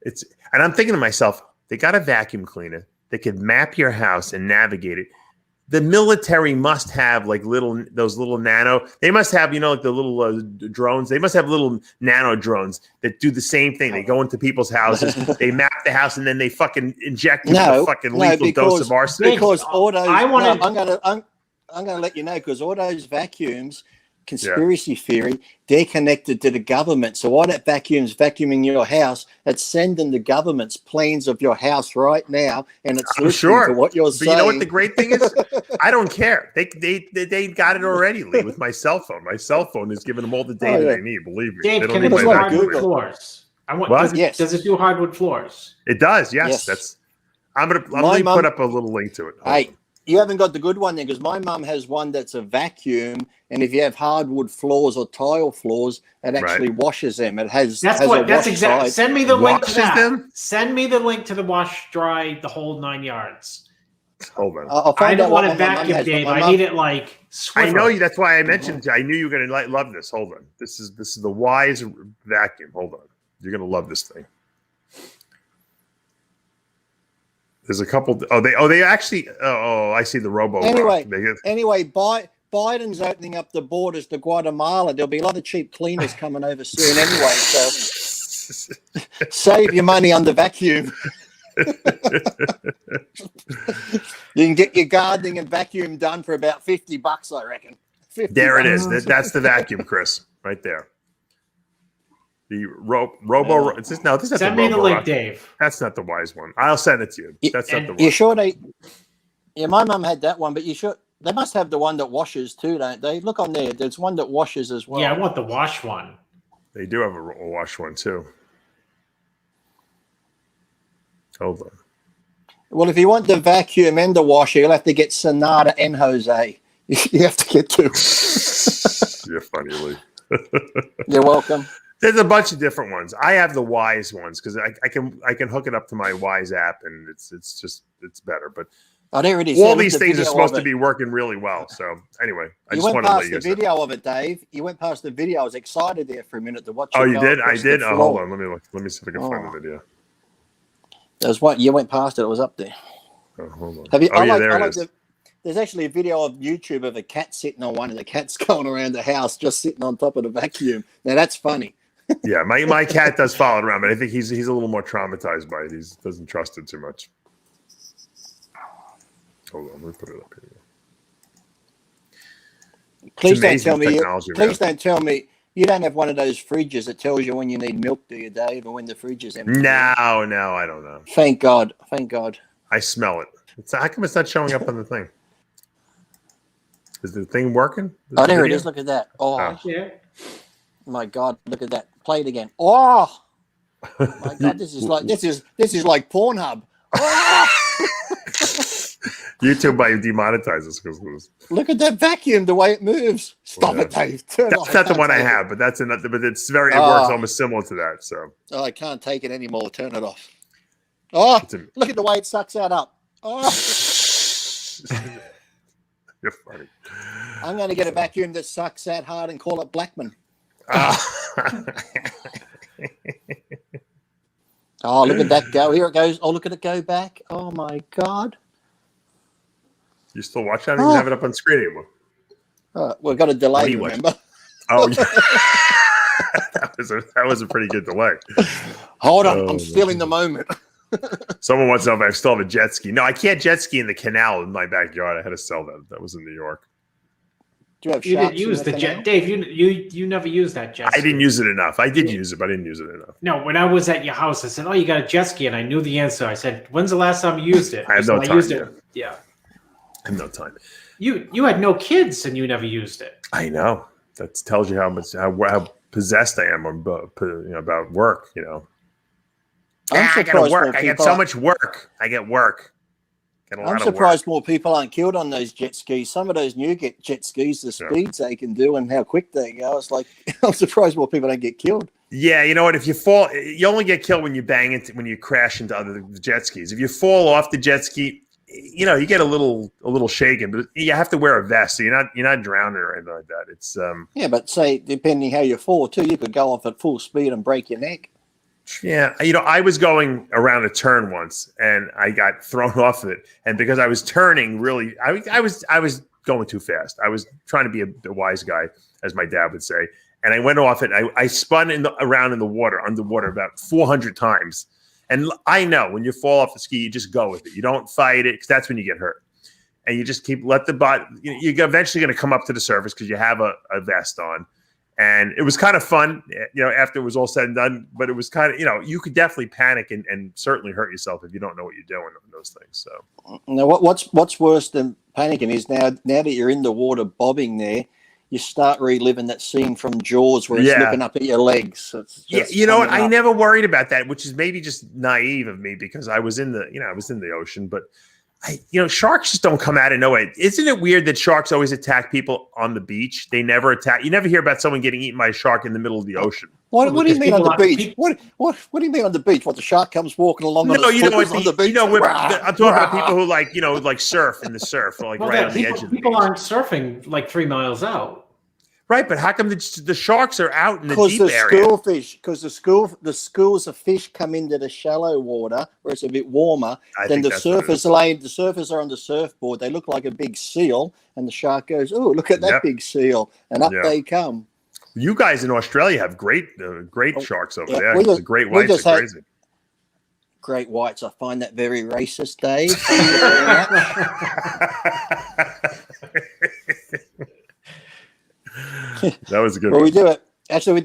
And I'm thinking to myself, they got a vacuum cleaner. They could map your house and navigate it. The military must have like those little nano. They must have like the little drones. They must have little nano drones that do the same thing. They go into people's houses, they map the house, and then they fucking inject you with a fucking lethal dose of arsenic. Because all those, I'm gonna let you know, because all those vacuums, conspiracy theory, they're connected to the government. So all that vacuum's vacuuming your house, it's sending the government's planes of your house right now, and it's listening to what you're saying. But you know what the great thing is? I don't care. They got it already, Lee, with my cell phone. My cell phone is giving them all the data they need. Believe me. Dave, can it do hardwood floors? Does it do hardwood floors? It does. Yes. I'm gonna put up a little link to it. Hey, you haven't got the good one there, because my mum has one that's a vacuum, and if you have hardwood floors or tile floors, it actually washes them. It has that's exactly. Send me the link to that. Send me the link to the wash, dry, the whole 9 yards. Hold on. I don't want it vacuum, Dave. I need it like swivel. I know you. That's why I mentioned. I knew you were going to love this. Hold on. This is the WILLS vacuum. Hold on. You're going to love this thing. There's a couple. They actually. I see the robo. Anyway, Biden's opening up the borders to Guatemala. There'll be a lot of cheap cleaners coming over soon anyway. So save your money on the vacuum. You can get your gardening and vacuum done for about $50, I reckon. There it is. That's the vacuum, Chris, right there. The robo. This is not send me the link, Dave. That's not the WILLS one. I'll send it to you. That's not the one. You sure my mum had that one, but they must have the one that washes too, don't they? Look on there. There's one that washes as well. Yeah, I want the wash one. They do have a wash one too. Hold on. Well, if you want the vacuum and the washer, you'll have to get Sonata and Jose. You have to get two. You're funny, Lee. You're welcome. There's a bunch of different ones. I have the WILLS ones because I can hook it up to my WILLS app, and it's better. But there it is. All these things are supposed to be working really well. So anyway, I just wanted to let you know. You went past the video of it, Dave. You went past the video. I was excited there for a minute to watch it. Oh, you did? I did. Oh, hold on. Let me look. Let me see if I can find the video. There's one. You went past it. It was up there. Oh, hold on. Have you? There it is. There's actually a video of YouTube of a cat sitting on one, and the cat's going around the house just sitting on top of the vacuum. Now that's funny. Yeah, my cat does follow it around, but I think he's a little more traumatized by it. He doesn't trust it too much. Hold on, let me put it up here. Please don't tell me you don't have one of those fridges that tells you when you need milk, do you, Dave, or when the fridge is empty? No, I don't know. Thank God. Thank God. I smell it. How come it's not showing up on the thing? Is the thing working? There it is. Look at that. Oh, yeah. My God, look at that. Play it again. Oh, my God, this is like Pornhub. Oh! YouTube might demonetize us because look at that vacuum, the way it moves. Stop it, Dave. That's not the one I have, but that's another. But it's it works almost similar to that. So I can't take it anymore. Turn it off. Oh, look at the way it sucks that up. Oh. You're funny. I'm going to get a vacuum that sucks that hard and call it Blackman. Oh, look at that go. Here it goes. Oh, look at it go back. Oh, my God. You still watch that? I don't even have it up on screen anymore. We've got a delay, remember? Oh, yeah. that was a pretty good delay. Hold on, I'm still in the moment. Someone wants to know if I still have a jet ski. No, I can't jet ski in the canal in my backyard. I had to sell that. That was in New York. Do you have you didn't use the jet, Dave? You never used that jet ski. I didn't use it enough. I did use it, but I didn't use it enough. No, when I was at your house, I said, "Oh, you got a jet ski," and I knew the answer. I said, "When's the last time you used it?" I had no time. Yeah. I had no time. You had no kids and you never used it. I know. That tells you how possessed I am about work. I gotta work. I get so much work. I get work. I'm surprised more people aren't killed on those jet skis. Some of those new jet skis, the speeds they can do and how quick they go. It's like I'm surprised more people don't get killed. Yeah, you know what? If you fall, you only get killed when you when you crash into other jet skis. If you fall off the jet ski, you get a little shaken, but you have to wear a vest, so you're not drowning or anything like that. It's yeah, but say depending how you fall too, you could go off at full speed and break your neck. Yeah, I was going around a turn once, and I got thrown off of it. And because I was turning, really, I was going too fast. I was trying to be a wise guy, as my dad would say, and I went off it. I spun around in the water, underwater, about 400 times. And I know when you fall off the ski, you just go with it. You don't fight it, because that's when you get hurt. And you just let the body. You're eventually going to come up to the surface because you have a vest on. And it was kind of fun, after it was all said and done. But it was kind of, you could definitely panic and certainly hurt yourself if you don't know what you're doing on those things. So now, what's worse than panicking is now that you're in the water bobbing there, you start reliving that scene from Jaws where it's looking up at your legs. Yeah, you know what? I never worried about that, which is maybe just naive of me because I was in the ocean, but. Sharks just don't come out of nowhere. Isn't it weird that sharks always attack people on the beach? They never attack. You never hear about someone getting eaten by a shark in the middle of the ocean. What do you mean on the beach? What do you mean on the beach? What, the shark comes walking along on the beach? I'm talking about people who like surf in the surf, or right on the edge of the beach. People aren't surfing like 3 miles out. Right, but how come the sharks are out in the deep area? Because the schools of fish come into the shallow water where it's a bit warmer. Then the surfers are on the surfboard. They look like a big seal, and the shark goes, "Oh, look at that big seal!" And up they come. You guys in Australia have great sharks over there. The great whites are crazy. Great whites. I find that very racist, Dave. That was a good one. We do it. Actually,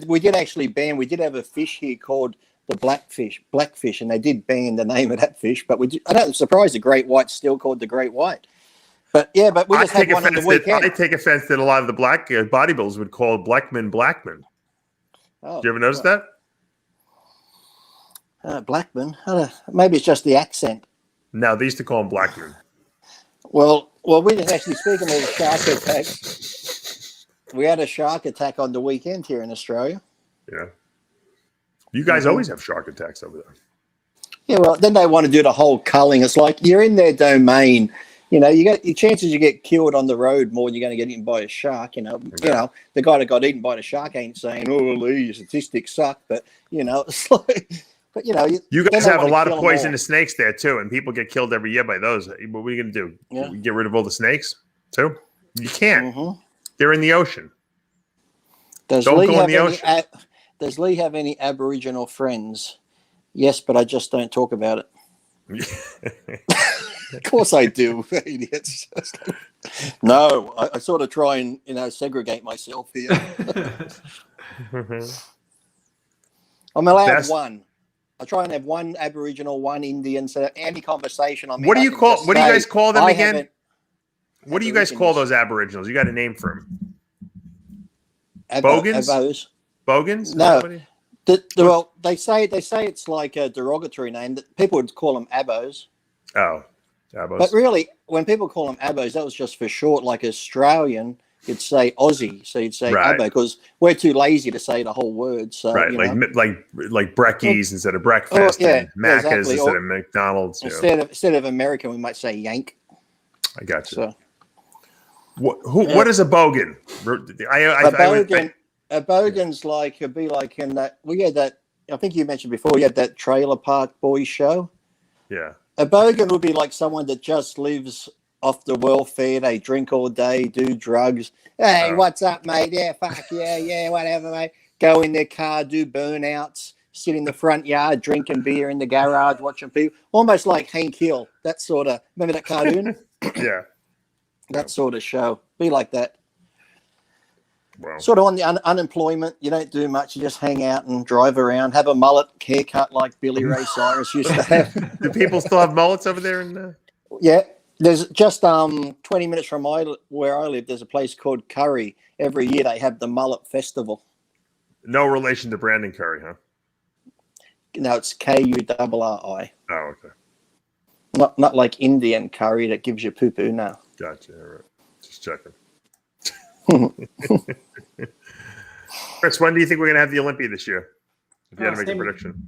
we did actually ban. We did have a fish here called the blackfish, and they did ban the name of that fish. But I'm surprised the great white's still called the great white. But we just had one on the weekend. I take offense that a lot of the black bodybuilders would call Blackman. Oh, did you ever notice that? Blackman. Maybe it's just the accent. No, they used to call him Blackman. Well, we just actually, speaking of shark attacks, we had a shark attack on the weekend here in Australia. Yeah. You guys always have shark attacks over there. Yeah, well, then they want to do the whole culling. It's like you're in their domain. You got your chances you get killed on the road more than you're going to get eaten by a shark. The guy that got eaten by the shark ain't saying, "Oh, Lee, your statistics suck," but it's like. But you guys have a lot of poisonous snakes there too, and people get killed every year by those. What are you going to do? Yeah. Get rid of all the snakes too? You can't. Mm-hmm. They're in the ocean. Does Lee have any Aboriginal friends? Yes, but I just don't talk about it. Of course I do, idiots. No, I sort of try and segregate myself here. I'm allowed one. I try and have one Aboriginal, one Indian, so any conversation on. What do you guys call them again? What do you guys call those Aboriginals? You got a name for them? Bogans? Abos. Bogans? No. Well, they say it's like a derogatory name. That people would call them Abos. Oh, Abos. But really, when people call them Abos, that was just for short. Like Australian, you'd say Aussie, so you'd say Abo, because we're too lazy to say the whole word. So like Brekkies instead of breakfast, and Macca's instead of McDonald's. Instead of American, we might say Yank. I got you. So, what is a bogan? A bogan's it'd be like in that we had that. I think you mentioned before. You had that Trailer Park Boys show. Yeah. A bogan would be like someone that just lives off the welfare. They drink all day, do drugs. Hey, what's up, mate? Yeah, fuck yeah, whatever, mate. go in their car, do burnouts, sit in the front yard, drinking beer in the garage, watching people, almost like Hank Hill. That sort of, remember that cartoon? Yeah. That sort of show. Be like that. Wow. Sort of on the unemployment. You don't do much. You just hang out and drive around, have a mullet haircut like Billy Ray Cyrus used to have. Do people still have mullets over there? Yeah. There's just 20 minutes from where I live, there's a place called Curry. Every year they have the Mullet Festival. No relation to Brandon Curry, huh? No, it's Kurri. Oh, okay. Not like Indian curry that gives you poo-poo, no. Gotcha. All right. Just checking. Chris, when do you think we're going to have the Olympia this year? If you had to make a prediction.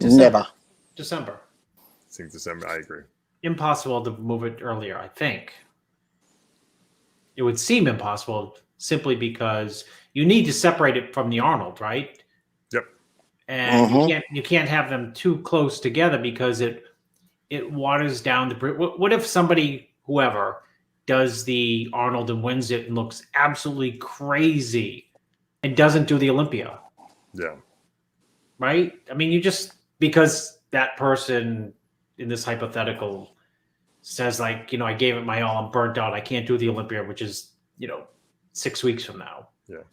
Never. December. I think December. I agree. Impossible to move it earlier, I think. It would seem impossible simply because you need to separate it from the Arnold, right? Yep. And you can't have them too close together because it waters down the. What if somebody, whoever, does the Arnold and wins it and looks absolutely crazy and doesn't do the Olympia? Yeah. Right? I mean, you just, because that person in this hypothetical says like, I gave it my all, I'm burnt out, I can't do the Olympia, which is, 6 weeks from now. Yeah.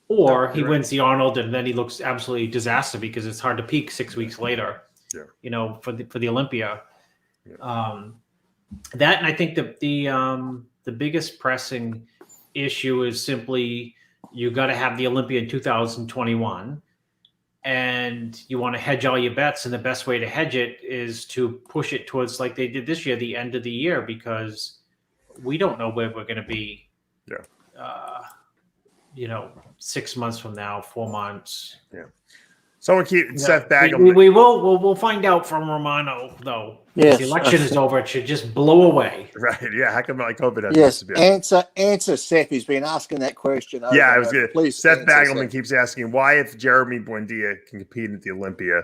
Or he wins the Arnold and then he looks absolutely disaster because it's hard to peak 6 weeks later. Yeah. For the Olympia. Yeah. That, and I think the biggest pressing issue is simply you got to have the Olympia in 2021, and you want to hedge all your bets, and the best way to hedge it is to push it towards, like they did this year, the end of the year, because we don't know where we're going to be. Yeah. 6 months from now, 4 months. Yeah. Someone keep Seth Bagel. We'll find out from Romano though. Yes. The election is over. It should just blow away. Right. Yeah. How come like COVID has yes. to be? Answer Seth. He's been asking that question. I was good. Please. Seth Bagelman keeps asking why, if Jeremy Buendia can compete at the Olympia,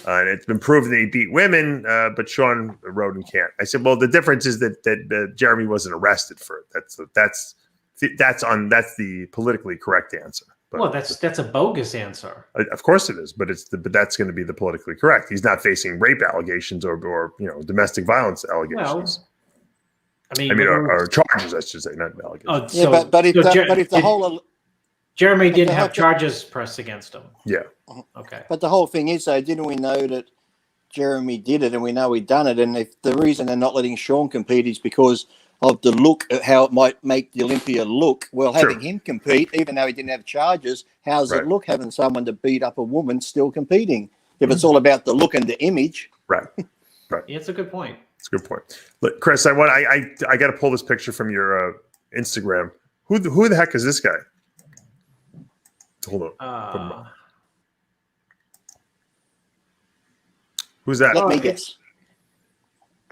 and it's been proven that he beat women, but Sean Roden can't. I said, well, the difference is that Jeremy wasn't arrested for it. That's the politically correct answer. But, well, that's a bogus answer. Of course it is, but but that's going to be the politically correct. He's not facing rape allegations or domestic violence allegations. Well, or charges, I should say, not allegations. But if the whole Jeremy didn't have charges pressed against him. Yeah. Okay. But the whole thing is, though, didn't we know that Jeremy did it, and we know he'd done it, and if the reason they're not letting Sean compete is because of the look at how it might make the Olympia look. Well, having him compete, even though he didn't have charges, how's it look having someone to beat up a woman still competing? If it's all about the look and the image. Right. Yeah, it's a good point. It's a good point. Look, Chris, I got to pull this picture from your Instagram. Who the heck is this guy? Hold on. Put him up. Who's that? Let me guess.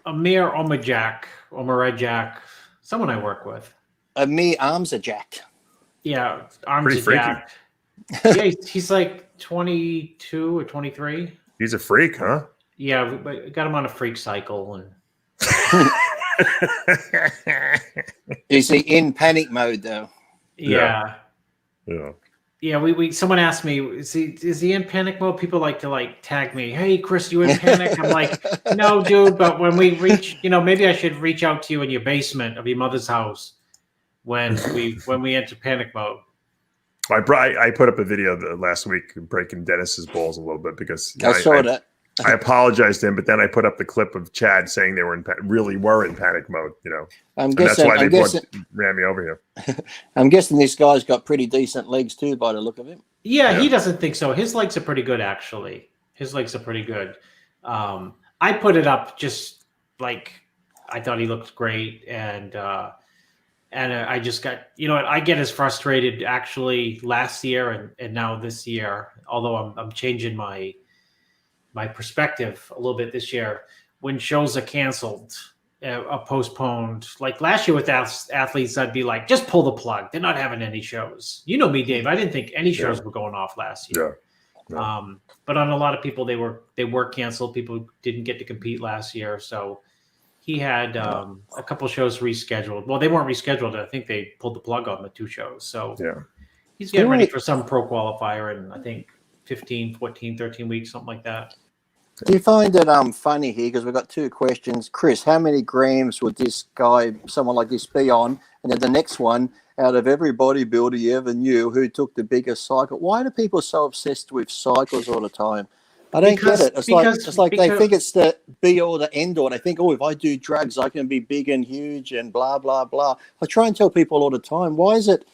Amir Omarajak, someone I work with. Amir arms are jacked. Yeah, arms Pretty are freaky. jacked. Yeah, he's like 22 or 23. He's a freak, huh? Yeah, we got him on a freak cycle. And Is he in panic mode though? Yeah. Yeah, we someone asked me, is he in panic mode? People like to tag me, hey Chris, you in panic? I'm like, no, dude, but when we reach, maybe I should reach out to you in your basement of your mother's house when we enter panic mode. I put up a video last week breaking Dennis's balls a little bit because I saw that. I apologized to him, but then I put up the clip of Chad saying they were really were in panic mode, I'm guessing, that's why they ran me over here. I'm guessing this guy's got pretty decent legs too, by the look of him. Yeah, he doesn't think so. His legs are pretty good, actually. His legs are pretty good. I put it up just like I thought he looked great, and I just got, I get as frustrated actually last year and now this year, although I'm changing my perspective a little bit this year. When shows are canceled, postponed, like last year with athletes, I'd be like, just pull the plug. They're not having any shows. You know me, Dave. I didn't think any shows were going off last year. Yeah. But on a lot of people, they were canceled. People didn't get to compete last year. So he had a couple shows rescheduled. Well, they weren't rescheduled. I think they pulled the plug on the 2 shows. So He's getting ready for some pro qualifier in, I think, 15, 14, 13 weeks, something like that. Do you find it funny here, because we've got two questions. Chris, how many grams would this guy, someone like this, be on? And then the next one, out of every bodybuilder you ever knew, who took the biggest cycle? Why are people so obsessed with cycles all the time? I don't get it. It's like they think it's the be all, the end all. They think, oh, if I do drugs, I can be big and huge and blah, blah, blah. I try and tell people all the time, why is it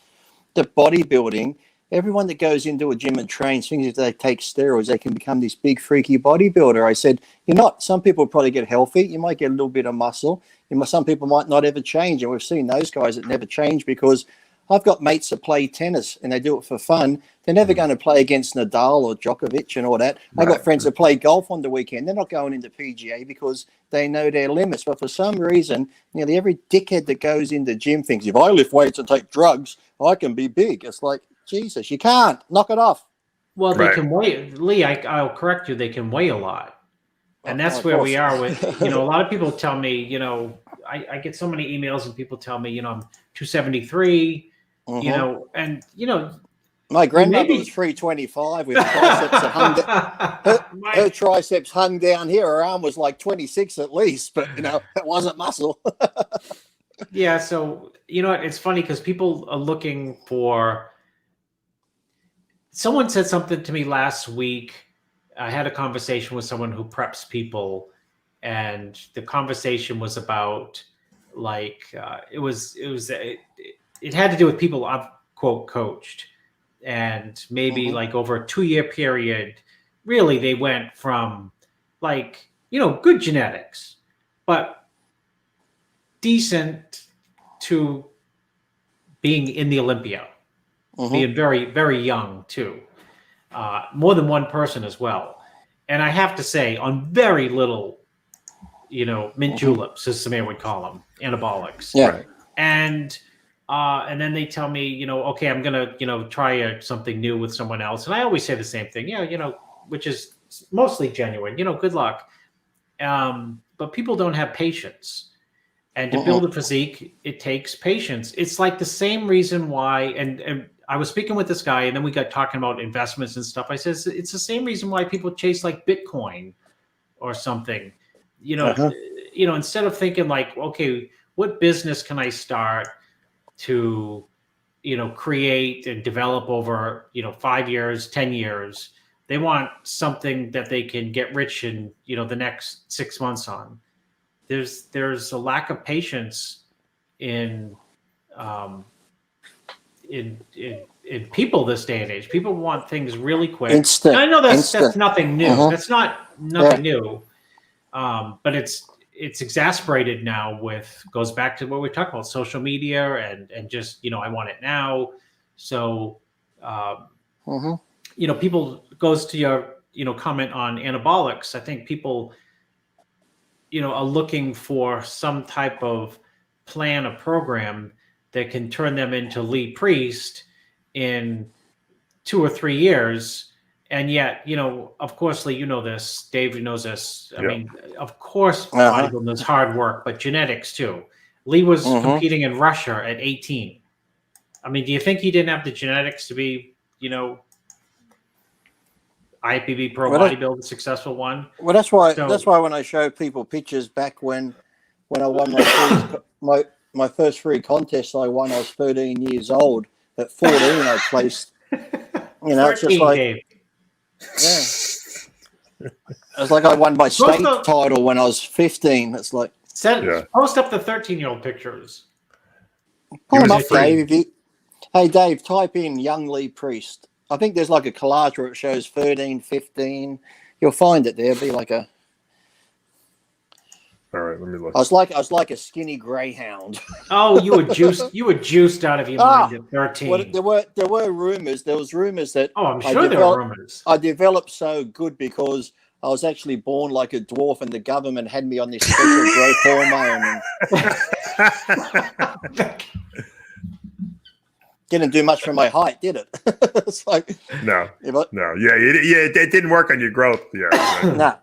the bodybuilding, everyone that goes into a gym and trains thinks if they take steroids, they can become this big, freaky bodybuilder? I said, you're not. Some people probably get healthy. You might get a little bit of muscle. Some people might not ever change. And we've seen those guys that never change, because I've got mates that play tennis and they do it for fun. They're never going to play against Nadal or Djokovic and all that. I've got friends that play golf on the weekend. They're not going into PGA because they know their limits. But for some reason, nearly every dickhead that goes into gym thinks, if I lift weights and take drugs, I can be big. It's like, Jesus, you can't. Knock it off. Well, they can weigh, Lee, I'll correct you, they can weigh a lot. And that's where we are with, a lot of people tell me, I get so many emails and people tell me, I'm 273, and, my grandmother was 325 with triceps that hung down. Her triceps hung down here. Her arm was like 26 at least, but, it wasn't muscle. Yeah, so, it's funny because people are looking for, someone said something to me last week. I had a conversation with someone who preps people, and the conversation was about it had to do with people I've quote coached, and maybe like over a 2-year period, really they went from good genetics, but decent to being in the Olympia. Being very, very young too, more than one person as well. And I have to say, on very little, mint juleps, as Samir would call them, anabolics. Yeah. And then they tell me, okay, I'm gonna, try something new with someone else. And I always say the same thing, which is mostly genuine. Good luck. But people don't have patience. And to build a physique, it takes patience. It's like the same reason why, and I was speaking with this guy, and then we got talking about investments and stuff. I says it's the same reason why people chase like Bitcoin or something. Instead of thinking like, okay, what business can I start to, create and develop over, 5 years, 10 years? They want something that they can get rich in, the next 6 months on. There's a lack of patience in people this day and age. People want things really quick. Instant. I know that's nothing new. That's nothing new. But it's exasperated now goes back to what we talked about, social media and just, I want it now. So, people goes to your, comment on anabolics. I think people, are looking for some type of plan, a program that can turn them into Lee Priest in 2 or 3 years. And yet, of course, Lee, this, Dave knows this. I mean, of course, bodybuilding is hard work, but genetics too. Lee was competing in Russia at 18. I mean, do you think he didn't have the genetics to be, IFBB pro bodybuilder, successful one? Well, that's why when I show people pictures back when I won my first free contest, I won. I was 13 years old. At 14, I placed. It's just like, it's like I won my state title when I was 15. It's like post up the 13-year-old pictures. Pull them up, Dave. Hey, Dave, type in young Lee Priest. I think there's like a collage where it shows 13, 15. You'll find it there. It'll be like a. All right, let me look. I was like a skinny greyhound. Oh, you were juiced. You were juiced out of your mind at 13. Well, there were rumors. There was rumors that. Oh, I'm sure there were rumors. I developed so good because I was actually born like a dwarf, and the government had me on this special growth hormone. Didn't do much for my height, did it? It's like no. Yeah, it didn't work on your growth. Yeah, no,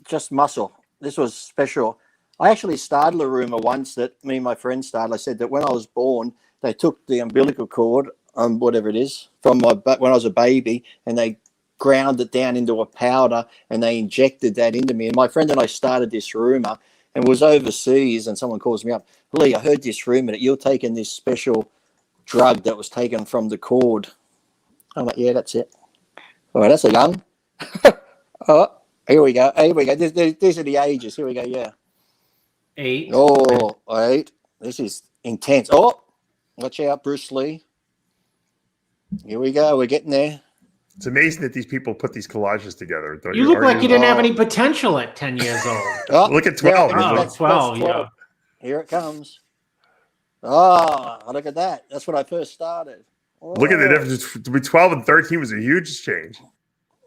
just muscle. This was special. I actually started a rumor once that me and my friend started. I said that when I was born, they took the umbilical cord, whatever it is, from my when I was a baby, and they ground it down into a powder and they injected that into me. And my friend and I started this rumor, and was overseas, and someone calls me up, Lee, I heard this rumor that you're taking this special drug that was taken from the cord. I'm like, yeah, that's it. All right, that's a young. Oh, here we go. These are the ages. Here we go. Yeah. 8. Oh, 8. This is intense. Oh, watch out, Bruce Lee. Here we go. We're getting there. It's amazing that these people put these collages together. You look like you didn't have any potential at 10 years old. Oh, look at 12. Yeah, that's 12, yeah. Here it comes. Oh, look at that. That's when I first started. Oh. Look at the difference between 12 and 13 was a huge change.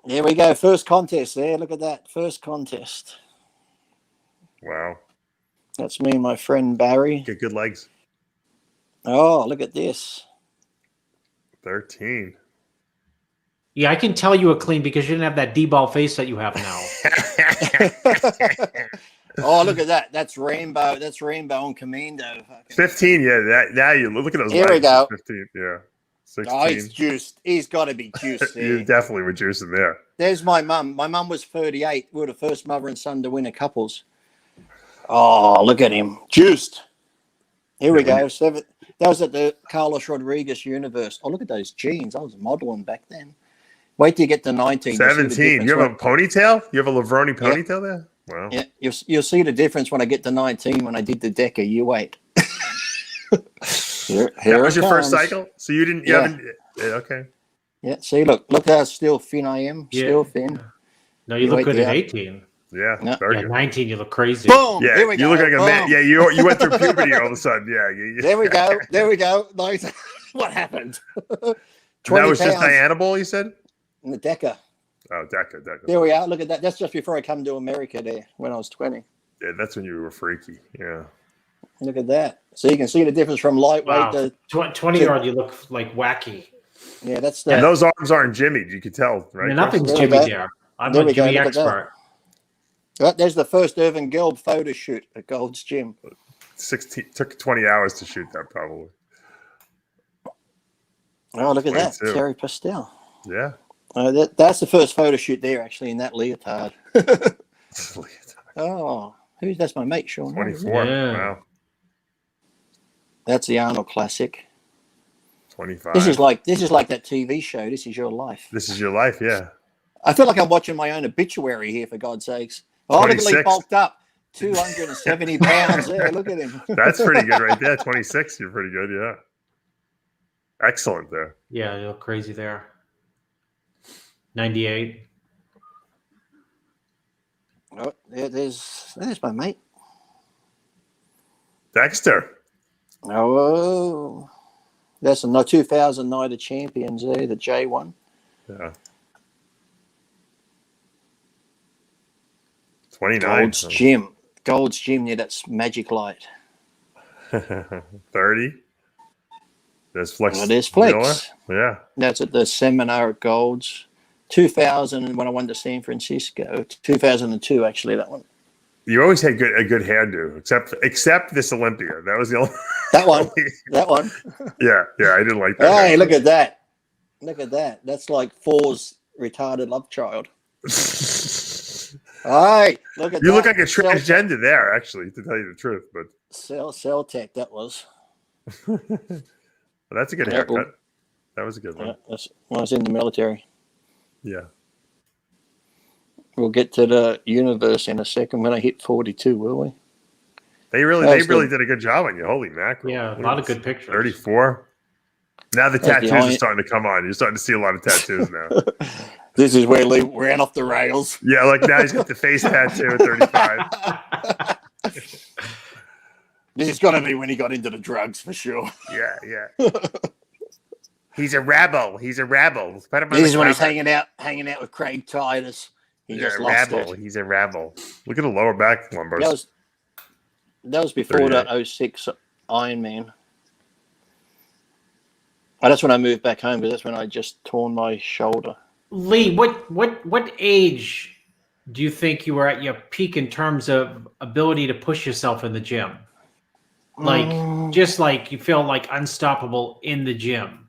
Here we go. First contest there. Look at that. First contest. Wow. That's me and my friend Barry. Get good legs. Oh, look at this. 13. Yeah, I can tell you were clean because you didn't have that D-ball face that you have now. Oh, look at that. That's rainbow. That's rainbow on commando. 15, yeah. Now you look at those Here legs. we go. 15, yeah. 16. Oh, he's juiced. He's got to be juiced there. You definitely were juicing there. There's my mum. My mum was 38. We were the first mother and son to win a couples. Oh, look at him. Juiced. Here we go. 7. That was at the Carlos Rodriguez Universe. Oh, look at those jeans. I was modeling back then. Wait till you get to 19. 17. You have a ponytail? You have a Lavroni ponytail there? Wow. Yeah, you'll see the difference when I get to 19 when I did the Deca. You wait. Here that was your comes. first cycle? So you didn't, you haven't, okay. Yeah, see, look how still thin I am. Yeah. Still thin. No, you look good at 18. Yeah, No. very Yeah, good. 19, you look crazy. Boom! Yeah, Here we go. you look like a man. Boom. Yeah, you went through puberty all of a sudden. Yeah. There we go. There we go. Nice. What happened? 20 That was just pounds Dianabol, you said? in the Deca. Oh, Deca. There we are. Look at that. That's just before I come to America there when I was 20. Yeah, that's when you were freaky. Yeah. Look at that. So you can see the difference from lightweight Wow. to 20-year-old, you look like wacky. yeah. That's the And those arms aren't jimmied. You could tell, right? Yeah, nothing's There we Jimmy go. there. I'm There a we go. Jimmy Look at that. expert. oh, there's the first Irvin Gelb photo shoot at Gold's Gym. 16 took 20 hours to shoot that, probably. Oh, look at that, 22. Terry Pastel. Yeah. That's the first photo shoot there, actually, in that leotard. Oh, that's my mate, Sean. 24. Yeah. Wow. That's the Arnold Classic. 25. This is like that TV show. This is your life. This is your life, yeah. I feel like I'm watching my own obituary here, for God's sakes. Oh, look at Lee 26. bulked up. 270 pounds there. Look at him. That's pretty good right there. 26, you're pretty good, yeah. Excellent there. Yeah, you look crazy there. 98. Oh, there's my mate. Dexter. Oh, that's the 2000 Night of Champions there, the J1. Yeah. 29. Gold's Gym, yeah, that's Magic Light. 30. There's Flex. There's Flex. Miller. Yeah. That's at the seminar at Gold's. 2000 when I went to San Francisco. 2002, actually, that one. You always had a good hairdo, except this Olympia. That was the only. That one. That one. Yeah, I didn't like that. Hey, look at that. Look at that. That's like Four's retarded love child. Hey, look at that. You look like a transgender there, actually, to tell you the truth. But Cell Tech, that was. well, that's a good haircut. That was a good one. Yeah, that's when I was in the military. Yeah. We'll get to the universe in a second when I hit 42, will we? They really did a good job on you. Holy mackerel. Yeah, a lot of good pictures. 34. Now the tattoos are starting to come on. You're starting to see a lot of tattoos now. This is where Lee ran off the rails. Yeah, like now he's got the face tattoo at 35. This is going to be when he got into the drugs for sure. Yeah. He's a rebel. This is when he's hanging out with Craig Titus. He just lost it. He's a rebel. Look at the lower back lumbers. That was before the 06 Ironman. Oh, that's when I moved back home, because that's when I just torn my shoulder. Lee, what age do you think you were at your peak in terms of ability to push yourself in the gym? Like, just like you feel like unstoppable in the gym.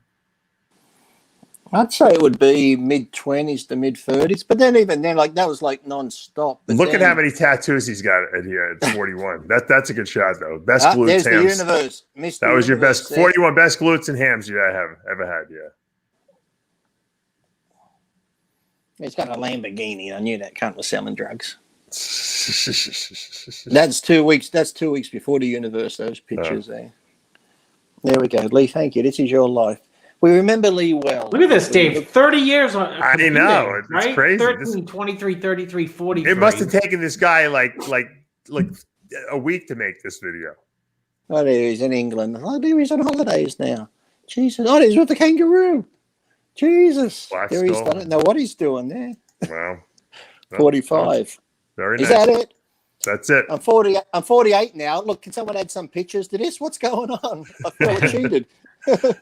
I'd say it would be mid-20s to mid-30s, but then even then, like that was like non-stop. But Look at how many tattoos he's got at here at 41. That's a good shot though. Best glutes, there's hams. The universe. Mr. That was your Universe, best 41 best glutes and hams you have ever had. Yeah. He's got a Lamborghini. I knew that cunt was selling drugs. That's 2 weeks. That's 2 weeks before the universe. Those pictures there. There we go, Lee. Thank you. This is your life. We remember Lee well. Look at this, Dave. 30 years on. I know. It's right? crazy. 13, 23, 33, 43. It must have taken this guy like a week to make this video. Oh, there he's in England. Oh, there he's on holidays now. Jesus. Oh, he's with the kangaroo. Jesus. There he's, I don't know what he's doing there. Wow. 45. Very nice. Is that it? That's it. I'm 40. I'm 48 now. Look, can someone add some pictures to this? What's going on? I feel I cheated.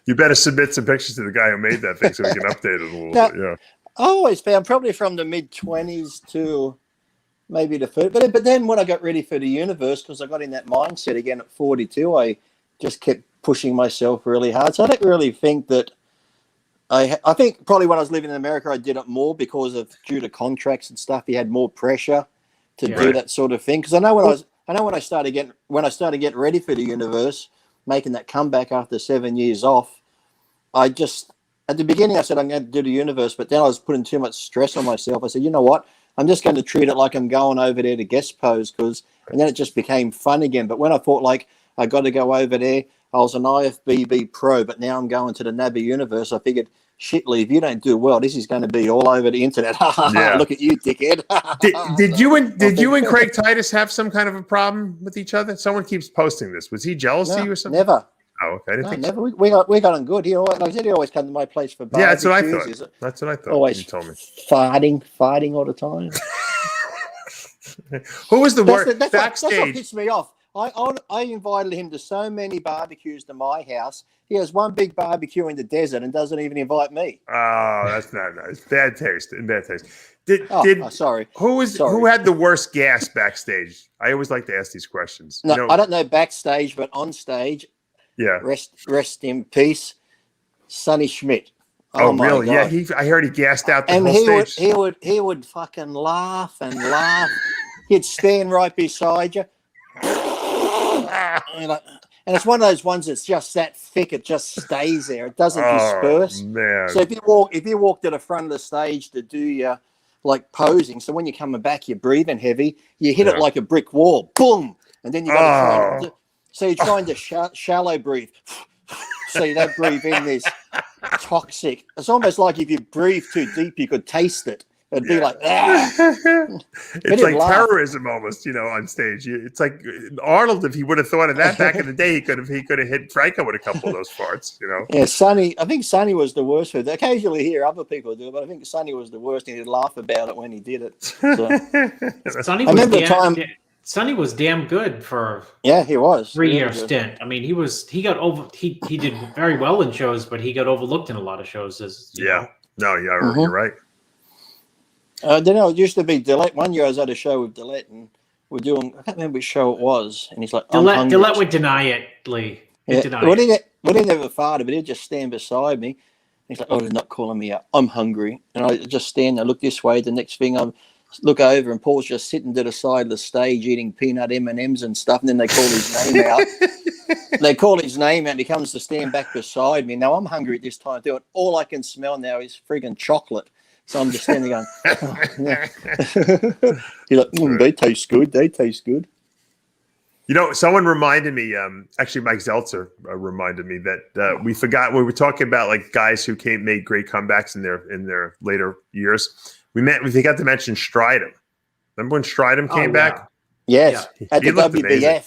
You better submit some pictures to the guy who made that thing so we can update it a little bit. Yeah. I always found probably from the mid-20s to maybe the 30s. But then when I got ready for the universe, because I got in that mindset again at 42, I just kept pushing myself really hard. So I don't really think that I think probably when I was living in America, I did it more because of due to contracts and stuff. You had more pressure to do that sort of thing. Because I know when I started getting ready for the universe, making that comeback after 7 years off, I just at the beginning I said I'm going to do the universe, but then I was putting too much stress on myself. I said, you know what? I'm just going to treat it like I'm going over there to guest pose, and then it just became fun again. But when I thought like I got to go over there, I was an IFBB pro, but now I'm going to the NABBA universe. I figured, shit, Lee, if you don't do well, this is going to be all over the internet. Look at you, dickhead. Did you and Craig Titus have some kind of a problem with each other? Someone keeps posting this. Was he jealous of you or something? Never. Oh, okay. Never. We got on good. He always come to my place for barbecues. Yeah, that's what I thought. That's what I thought. Always you told me. Fighting all the time. Who was the worst backstage? That's what pissed me off. I invited him to so many barbecues to my house. He has one big barbecue in the desert and doesn't even invite me. Oh, that's not nice. Bad taste. Sorry. Who had the worst gas backstage? I always like to ask these questions. No, I don't know backstage, but on stage. Yeah. Rest in peace, Sonny Schmidt. Oh really? God. Yeah. I heard he gassed out the whole stage. He would fucking laugh and laugh. He'd stand right beside you. And it's one of those ones that's just that thick, it just stays there. It doesn't disperse. Man. So if you walk to the front of the stage to do your like posing, so when you're coming back, you're breathing heavy, you hit it like a brick wall, boom, and then you got to so you're trying to shallow breathe. So you don't breathe in this toxic. It's almost like if you breathe too deep, you could taste it. It'd be like, it's like terrorism almost, on stage. It's like Arnold, if he would have thought of that back in the day, he could have hit Franco with a couple of those farts, Yeah, Sonny. I think Sonny was the worst for it. Occasionally hear other people do it, but I think Sonny was the worst, and he'd laugh about it when he did it. So. Sonny was damn good for he was 3-year stint. I mean, he did very well in shows, but he got overlooked in a lot of shows. You're right. It used to be Dillette. One year I was at a show with Dillette, and we're doing, I can't remember which show it was, and he's like, Dillette would deny it, Lee. He never farted, but he'd just stand beside me. He's like, they're not calling me out. I'm hungry. And I just stand there, look this way. The next thing I look over, and Paul's just sitting to the side of the stage eating peanut M&Ms and stuff, and then they call his name out. They call his name out, and he comes to stand back beside me. Now, I'm hungry at this time, too. All I can smell now is friggin' chocolate. So I'm just standing going, He's like, they taste good. They taste good. Someone reminded me, actually Mike Zeltzer reminded me that we forgot, we were talking about like guys who made great comebacks in their later years. We forgot to mention Stridham. Remember when Stridham came back? Yes, at the WBF. Amazing.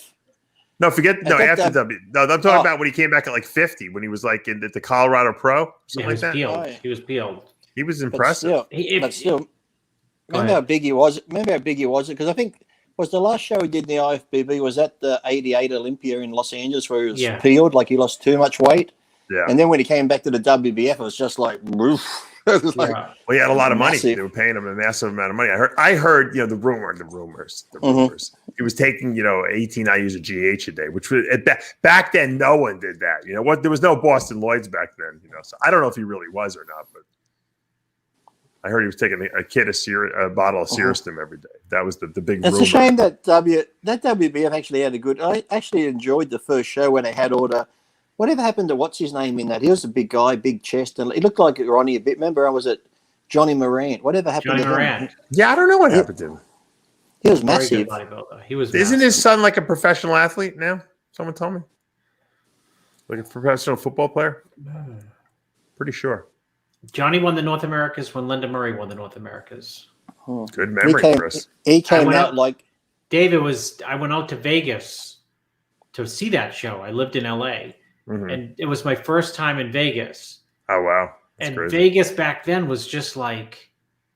No, after W. No, I'm talking about when he came back at like 50, when he was like at the Colorado Pro, something like that. He was peeled. He was impressive. Remember how big he was? Because I think was the last show he did in the IFBB was at the '88 Olympia in Los Angeles, where he was peeled, like he lost too much weight. Yeah. And then when he came back to the WBF, it was just like roof. It was like, well, he had a lot of money. They were paying him a massive amount of money. I heard, the rumors. He was taking, 18 IUs of GH a day, which was back then. No one did that. There was no Boston Lloyds back then. So I don't know if he really was or not, but I heard he was taking a bottle of Searstem every day. That was the big rumor. It's a shame that WBF actually had a good. I actually enjoyed the first show when they had all the. Whatever happened to what's his name in that? He was a big guy, big chest, and he looked like Ronnie a bit. Remember, was it Johnny Morant? Whatever happened to him? Yeah, I don't know what happened to him. He was massive. He was. Isn't his son like a professional athlete now? Someone told me. Like a professional football player. Pretty sure. Johnny won the North Americas when Linda Murray won the North Americas. Good memory, Chris. He came out like David was. I went out to Vegas to see that show. I lived in LA, and it was my first time in Vegas. Oh wow! That's and crazy. Vegas back then was just like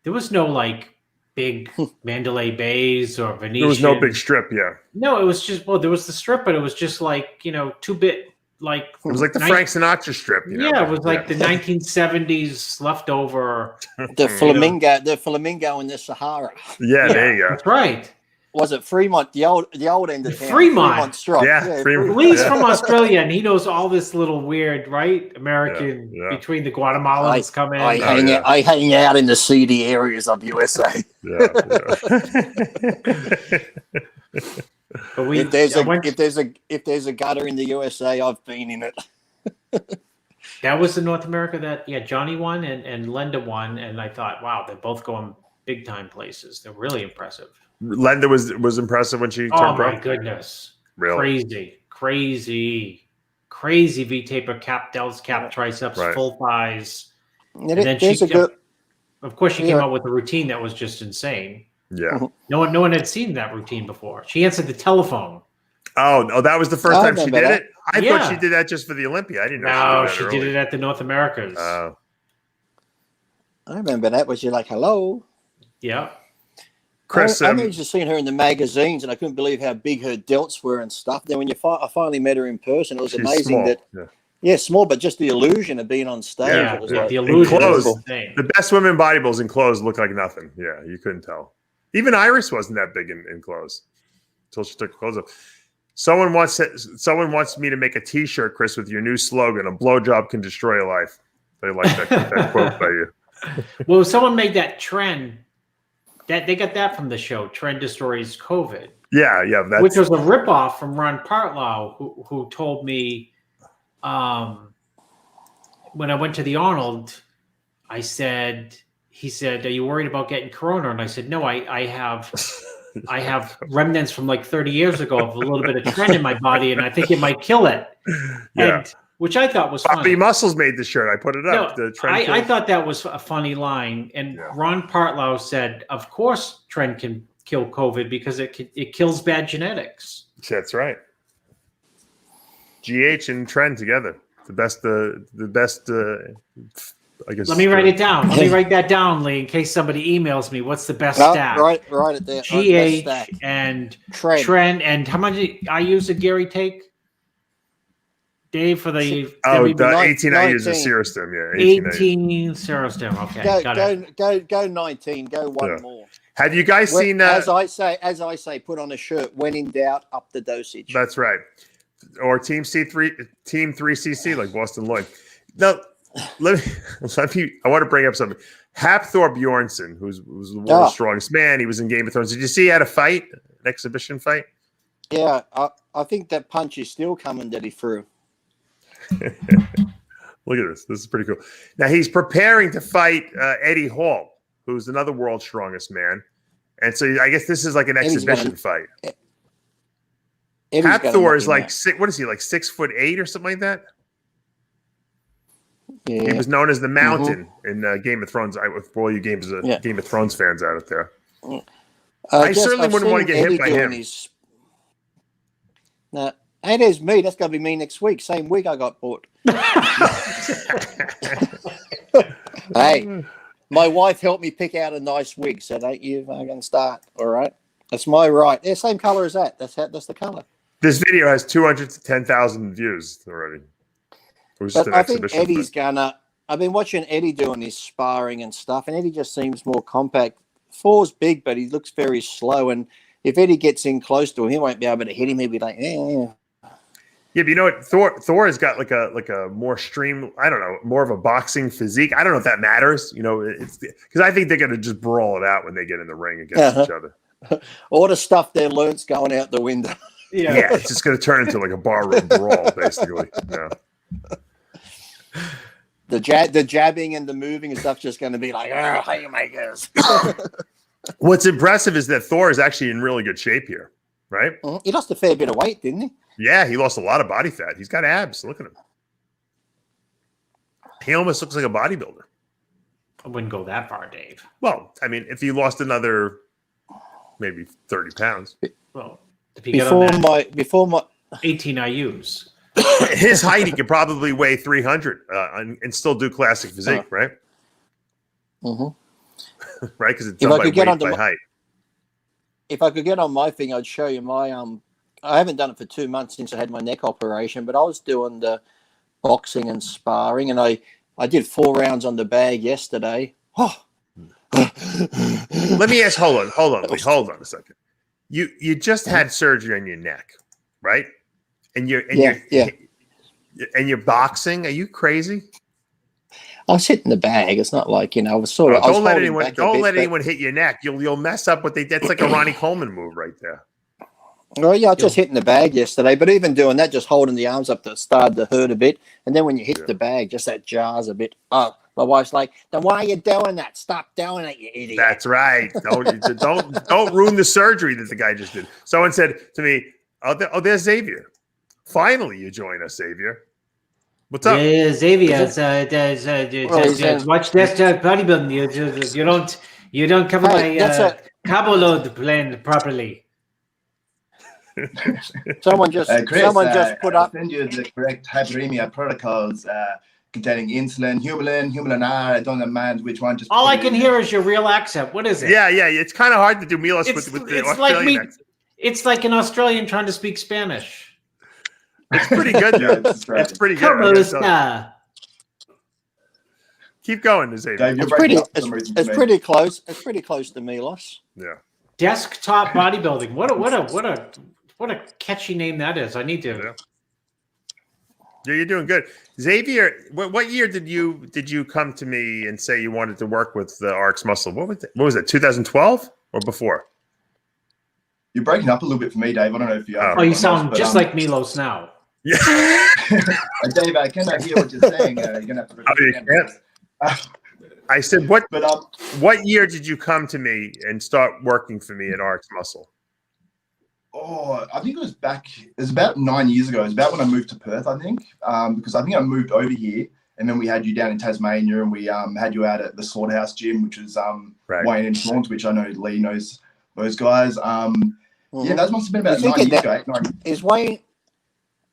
there was no like big Mandalay Bays or Venetian. There was no big strip. Yeah. No, it was just there was the strip, but it was just like 2-bit. Like it was like the Frank Sinatra strip, Yeah, it was like the 1970s leftover. The flamingo in the Sahara. Yeah, there you go. That's right. Was it Fremont? The old end of town. Fremont Strike. Yeah, Fremont. Lee's from Australia, and he knows all this little weird, right? American between the Guatemalans come in. I hang out in the seedy areas of USA. Yeah. But if there's a gutter in the USA, I've been in it. That was the North America that Johnny won and Linda won, and I thought, wow, they're both going big time places. They're really impressive. Linda was impressive when she turned pro. Oh my goodness. Really? Crazy V-taper, cap delts, cap triceps, full thighs. And then of course she came out with a routine that was just insane. Yeah. No one had seen that routine before. She answered the telephone. Oh, that was the first time she did it? I thought she did that just for the Olympia. I didn't know. No, she did it at the North Americas. Oh. I remember that. Was she like, hello? Yeah. Chris, I remember just seeing her in the magazines, and I couldn't believe how big her delts were and stuff. Then when I finally met her in person, it was amazing small. Small, but just the illusion of being on stage. Yeah, it was the illusion. The best women bodybuilders in clothes look like nothing. Yeah, you couldn't tell. Even Iris wasn't that big in clothes until she took her clothes off. Someone wants me to make a T-shirt, Chris, with your new slogan: "A blowjob can destroy a life." They like that quote by you. Well, someone made that trend. That they got that from the show. Trend destroys COVID. Yeah, which was a ripoff from Ron Partlow, who told me when I went to the Arnold, he said, "Are you worried about getting corona?" And I said, "No, I have remnants from like 30 years ago of a little bit of trend in my body, and I think it might kill it." Yeah. Which I thought was funny. Bobby Muscles made the shirt. I put it up. No, I thought that was a funny line. And Ron Partlow said, of course, trend can kill COVID because it kills bad genetics. That's right. GH and trend together. The best, I guess. Let me write it down. Let me write that down, Lee, in case somebody emails me. What's the best stat? Right it there. GH and trend. And how much I use a Gary take? Dave, for the the 18 I use a Searstem, 18 Searstem. Okay, go 19. Go one more. Have you guys seen? As I say, put on a shirt. When in doubt, up the dosage. That's right. Or Team 3CC, like Boston Lloyd. Now, let me. I want to bring up something. Hapthor Bjornsson, who was the world's strongest man. He was in Game of Thrones. Did you see he had a fight, an exhibition fight? Yeah, I think that punch is still coming that he threw. Look at this. This is pretty cool. Now he's preparing to fight Eddie Hall, who's another world's strongest man. And so I guess this is like an exhibition fight. Hapthor is like what is he, like 6'8" or something like that? Yeah. He was known as the Mountain in Game of Thrones. For all you Game of Thrones fans out there, I certainly wouldn't want to get hit by him. No. Hey, there's me. That's going to be me next week. Same week I got bought. Hey, my wife helped me pick out a nice wig, so don't you fucking start. All right, that's my right. Yeah, same color as that. That's the color. This video has 210,000 views already. But I think Eddie's gonna. I've been watching Eddie doing his sparring and stuff, and Eddie just seems more compact. Thor's big, but he looks very slow. And if Eddie gets in close to him, he won't be able to hit him. He'll be like, Yeah, but you know what? Thor has got like a more I don't know, more of a boxing physique. I don't know if that matters. You know, it's because I think they're going to just brawl it out when they get in the ring against each other. All the stuff they learn's going out the window. Yeah, it's just going to turn into like a barroom brawl, basically. Yeah. The jabbing and the moving and stuff's just going to be like, oh, haymakers. What's impressive is that Thor is actually in really good shape here, right? He lost a fair bit of weight, didn't he? Yeah, he lost a lot of body fat. He's got abs. Look at him. He almost looks like a bodybuilder. I wouldn't go that far, Dave. Well, I mean, if he lost another maybe 30 pounds. Well, if you get on that before my 18 IUs. His height, he could probably weigh 300 and still do classic physique, right? Mm-hmm. Right, because it's done by weight, by height. If I could get on my thing, I'd show you my I haven't done it for 2 months since I had my neck operation, but I was doing the boxing and sparring, and I did 4 rounds on the bag yesterday. Oh. Let me ask. Hold on a second. You just had surgery on your neck, right? And you're boxing. Are you crazy? I was hitting the bag. It's not like, I was sort of. Don't let anyone hit your neck. You'll mess up what they. That's like a Ronnie Coleman move right there. Oh yeah, I was just hitting the bag yesterday, but even doing that, just holding the arms up, that started to hurt a bit. And then when you hit the bag, just that jars a bit. Oh, my wife's like, "Then why are you doing that? Stop doing it, you idiot!" That's right. Don't ruin the surgery that the guy just did. Someone said to me, "Oh, there's Xavier. Finally, you join us, Xavier. What's up?" Yeah, Xavier. Watch this bodybuilding. You don't cover my carbo load plan properly. Someone just put up. Send you the correct hyperemia protocols containing insulin, Humulin R. I don't know which one. Just all I can hear is your real accent. What is it? Yeah. It's kind of hard to do Milos with the Australian accent. It's like an Australian trying to speak Spanish. It's pretty good. It's pretty good. Keep going, Xavier. It's pretty close. It's pretty close to Milos. Yeah. Desktop bodybuilding. What a catchy name that is. I need to. Yeah, you're doing good, Xavier. What year did you come to me and say you wanted to work with the RX Muscle? What was it? 2012 or before? You're breaking up a little bit for me, Dave. I don't know if you. You sound just like Milos now. Yeah, Dave, I cannot hear what you're saying. You're gonna have to. I said, what year did you come to me and start working for me at RX Muscle? Oh, I think it was about 9 years ago. It was about when I moved to Perth, I think, because I think I moved over here, and then we had you down in Tasmania, and we had you out at the Slaughterhouse Gym, which was Wayne and Sean's, which I know Lee knows those guys. Yeah, that must have been about 9 years ago.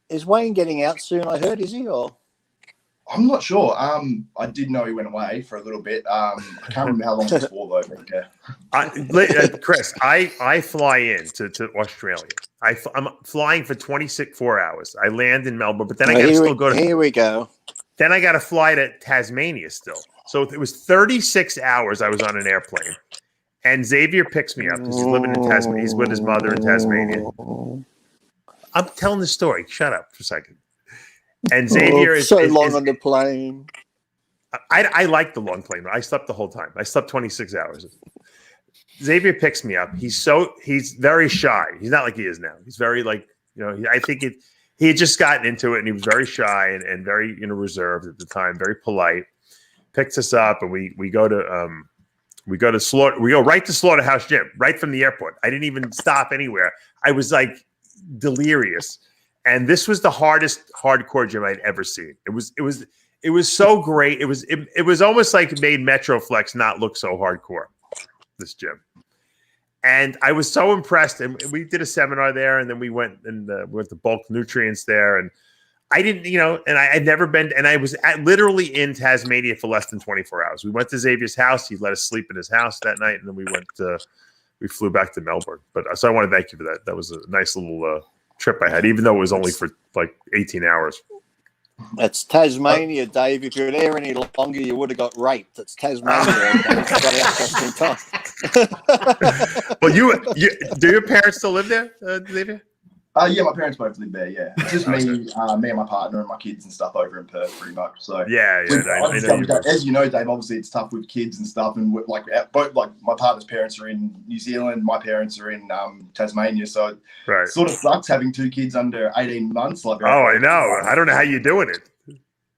Is Wayne getting out soon? I heard, is he or? I'm not sure. I did know he went away for a little bit. I can't remember how long it was for, though. But, Chris, I fly in to Australia. I'm flying for 4 hours. I land in Melbourne, but then I got to still go to. Here we go. Then I got to fly to Tasmania still. So it was 36 hours I was on an airplane. And Xavier picks me up because he's living in Tasmania. He's with his mother in Tasmania. I'm telling the story. Shut up for a second. And Xavier is long on the plane. I like the long plane. I slept the whole time. I slept 26 hours. Xavier picks me up. He's very shy. He's not like he is now. He's very I think he had just gotten into it and he was very shy and very reserved at the time, very polite. Picks us up and we go right to Slaughterhouse Gym, right from the airport. I didn't even stop anywhere. I was like delirious. And this was the hardest hardcore gym I'd ever seen. It was so great. It was almost like it made Metroflex not look so hardcore, this gym. And I was so impressed. And we did a seminar there, and then we went to bulk nutrients there. And I didn't, and I had never been, and I was literally in Tasmania for less than 24 hours. We went to Xavier's house. He let us sleep in his house that night, and then we flew back to Melbourne. But so I want to thank you for that. That was a nice little trip I had, even though it was only for like 18 hours. It's Tasmania, Dave. If you were there any longer, you would have got raped. It's Tasmania. Well, do your parents still live there, Xavier? Yeah, my parents both live there. Yeah, it's just me and my partner and my kids and stuff over in Perth, pretty much. So yeah. As you know, Dave, obviously it's tough with kids and stuff, and like both like my partner's parents are in New Zealand, my parents are in Tasmania, so it sort of sucks having 2 kids under 18 months. Like, I know. I don't know how you're doing it.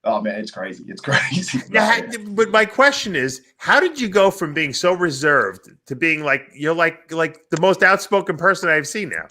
Oh man, it's crazy. It's crazy. Yeah, but my question is, how did you go from being so reserved to being like you're like the most outspoken person I've seen now?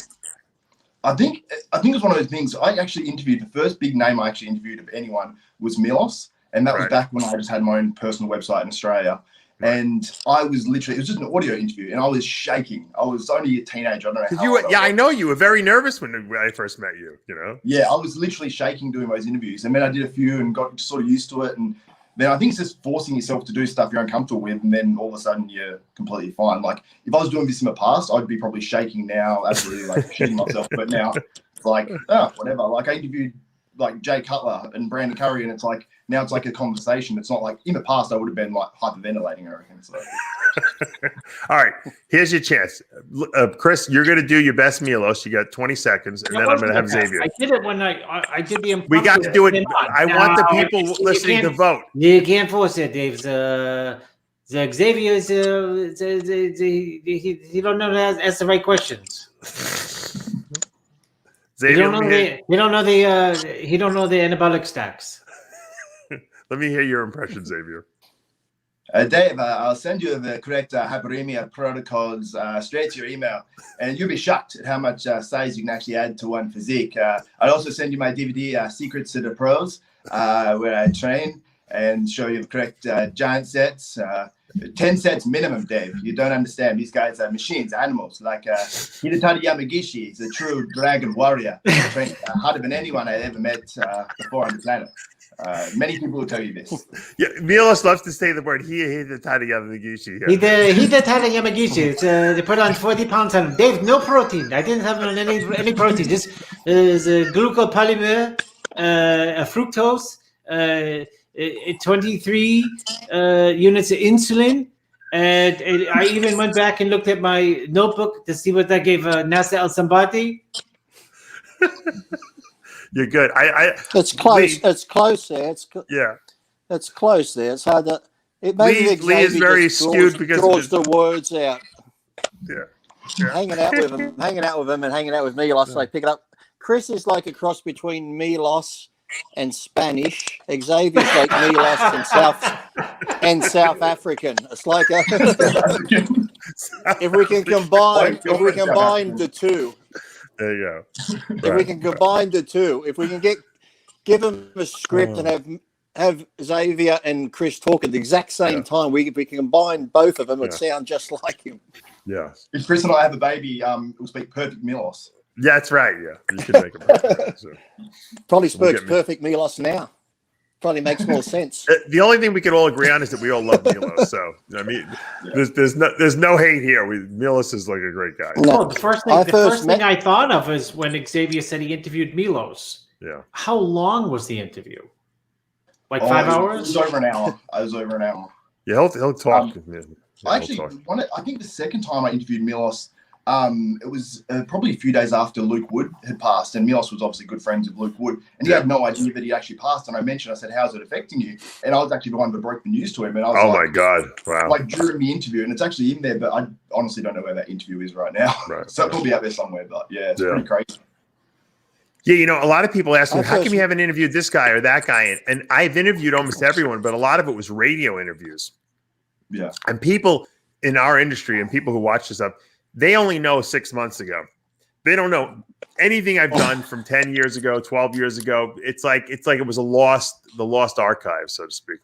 I think it was one of those things. I actually interviewed the first big name I actually interviewed of anyone was Milos, and that was back when I just had my own personal website in Australia. And I was literally, it was just an audio interview, and I was shaking. I was only a teenager. I don't know how old I know you were very nervous when I first met you. You know. Yeah, I was literally shaking doing those interviews, and then I did a few and got sort of used to it, and then I think it's just forcing yourself to do stuff you're uncomfortable with, and then all of a sudden you're completely fine. Like if I was doing this in the past, I'd be probably shaking now, absolutely like shitting myself. But now it's like, whatever. Like I interviewed like Jay Cutler and Brandon Curry, and it's like now it's like a conversation. It's not like in the past I would have been like hyperventilating or anything. So. All right, here's your chance, Chris. You're gonna do your best, Milos. You got 20 seconds, and then I'm gonna have Xavier. I did it when I did the. We got to do it. I want the people listening to vote. You can't force it, Dave. The Xavier is he don't know how to ask the right questions. Xavier, he don't know the anabolic stacks. Let me hear your impression, Xavier. Dave, I'll send you the correct hyperemia protocols straight to your email, and you'll be shocked at how much size you can actually add to one physique. I'll also send you my DVD, Secrets to the Pros, where I train and show you the correct giant sets. 10 sets minimum, Dave. You don't understand. These guys are machines, animals. Like Hidetani Yamagishi is a true dragon warrior, trained harder than anyone I ever met before on the planet. Many people will tell you this. Yeah, Milos loves to say the word Hidetani Yamagishi. Hidetani Yamagishi. They put on 40 pounds on Dave. No protein. I didn't have any protein. Just glucopolymer, fructose. 23 units of insulin, and I even went back and looked at my notebook to see what that gave Nasa El Sambati. You're good. It's close. It's close there. It's close there. It's hard to. It maybe Lee is very skewed because draws the words out. Yeah. Hanging out with him, and hanging out with Milos, I pick it up. Chris is like a cross between Milos and Spanish. Xavier's like Milos and South African. It's like if we can combine the two. There you go. If we can combine the two, if we can give them a script and have Xavier and Chris talk at the exact same time, we can combine both of them. It sound just like him. Yeah. If Chris and I have a baby, we'll speak perfect Milos. Yeah, that's right. Yeah, you can make it. So. Probably speaks perfect Milos now. Probably makes more sense. The only thing we can all agree on is that we all love Milos. So I mean, there's no hate here. Milos is like a great guy. No, the first thing I thought of is when Xavier said he interviewed Milos. Yeah. How long was the interview? Like 5 hours? It was over an hour. Yeah, he'll talk. I think the second time I interviewed Milos, it was probably a few days after Luke Wood had passed, and Milos was obviously good friends with Luke Wood, and he had no idea that he actually passed. And I said, "How's it affecting you?" And I was actually the one that broke the news to him. And I was my god, wow! Like during the interview, and it's actually in there, but I honestly don't know where that interview is right now. Right. So it'll be out there somewhere. But yeah, it's pretty crazy. Yeah, a lot of people ask me, how come you haven't interviewed this guy or that guy? And I've interviewed almost everyone, but a lot of it was radio interviews. Yeah. And people in our industry and people who watch this stuff, they only know 6 months ago. They don't know anything I've done from 10 years ago, 12 years ago. It's like it was the lost archive, so to speak.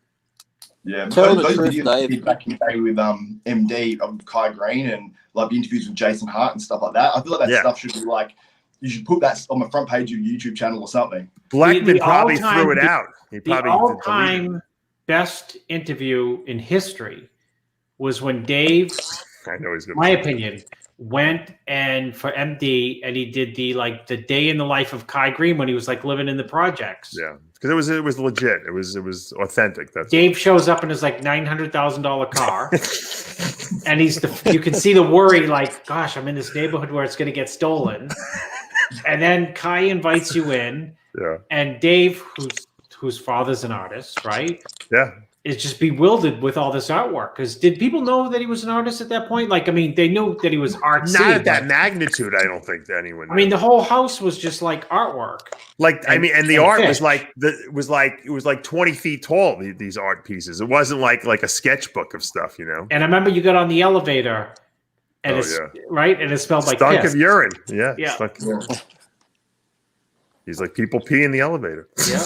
Yeah, those videos I did back in the day with MD of Kai Green and like the interviews with Jason Hart and stuff like that. I feel like that stuff should be like, you should put that on the front page of your YouTube channel or something. Blackman probably threw it out. He probably the all-time best interview in history was when Dave, I know he's my opinion, went and for MD and he did the day in the life of Kai Green when he was like living in the projects. Yeah, because it was legit. It was authentic. That's Dave shows up in his like $900,000 car, and you can see the worry. Like, gosh, I'm in this neighborhood where it's going to get stolen. And then Kai invites you in. Yeah. And Dave, whose father's an artist, right? Yeah. Is just bewildered with all this artwork. Because did people know that he was an artist at that point? Like, I mean, they knew that he was artsy. Not at that magnitude, I don't think that anyone knew. I mean, the whole house was just like artwork. Like, and the art was like it was like 20 feet tall. These art pieces. It wasn't like a sketchbook of stuff, you know. And I remember you got on the elevator, and right, and it smelled like stunk piss. of urine. Yeah. Yeah. He's like, people pee in the elevator. Yeah.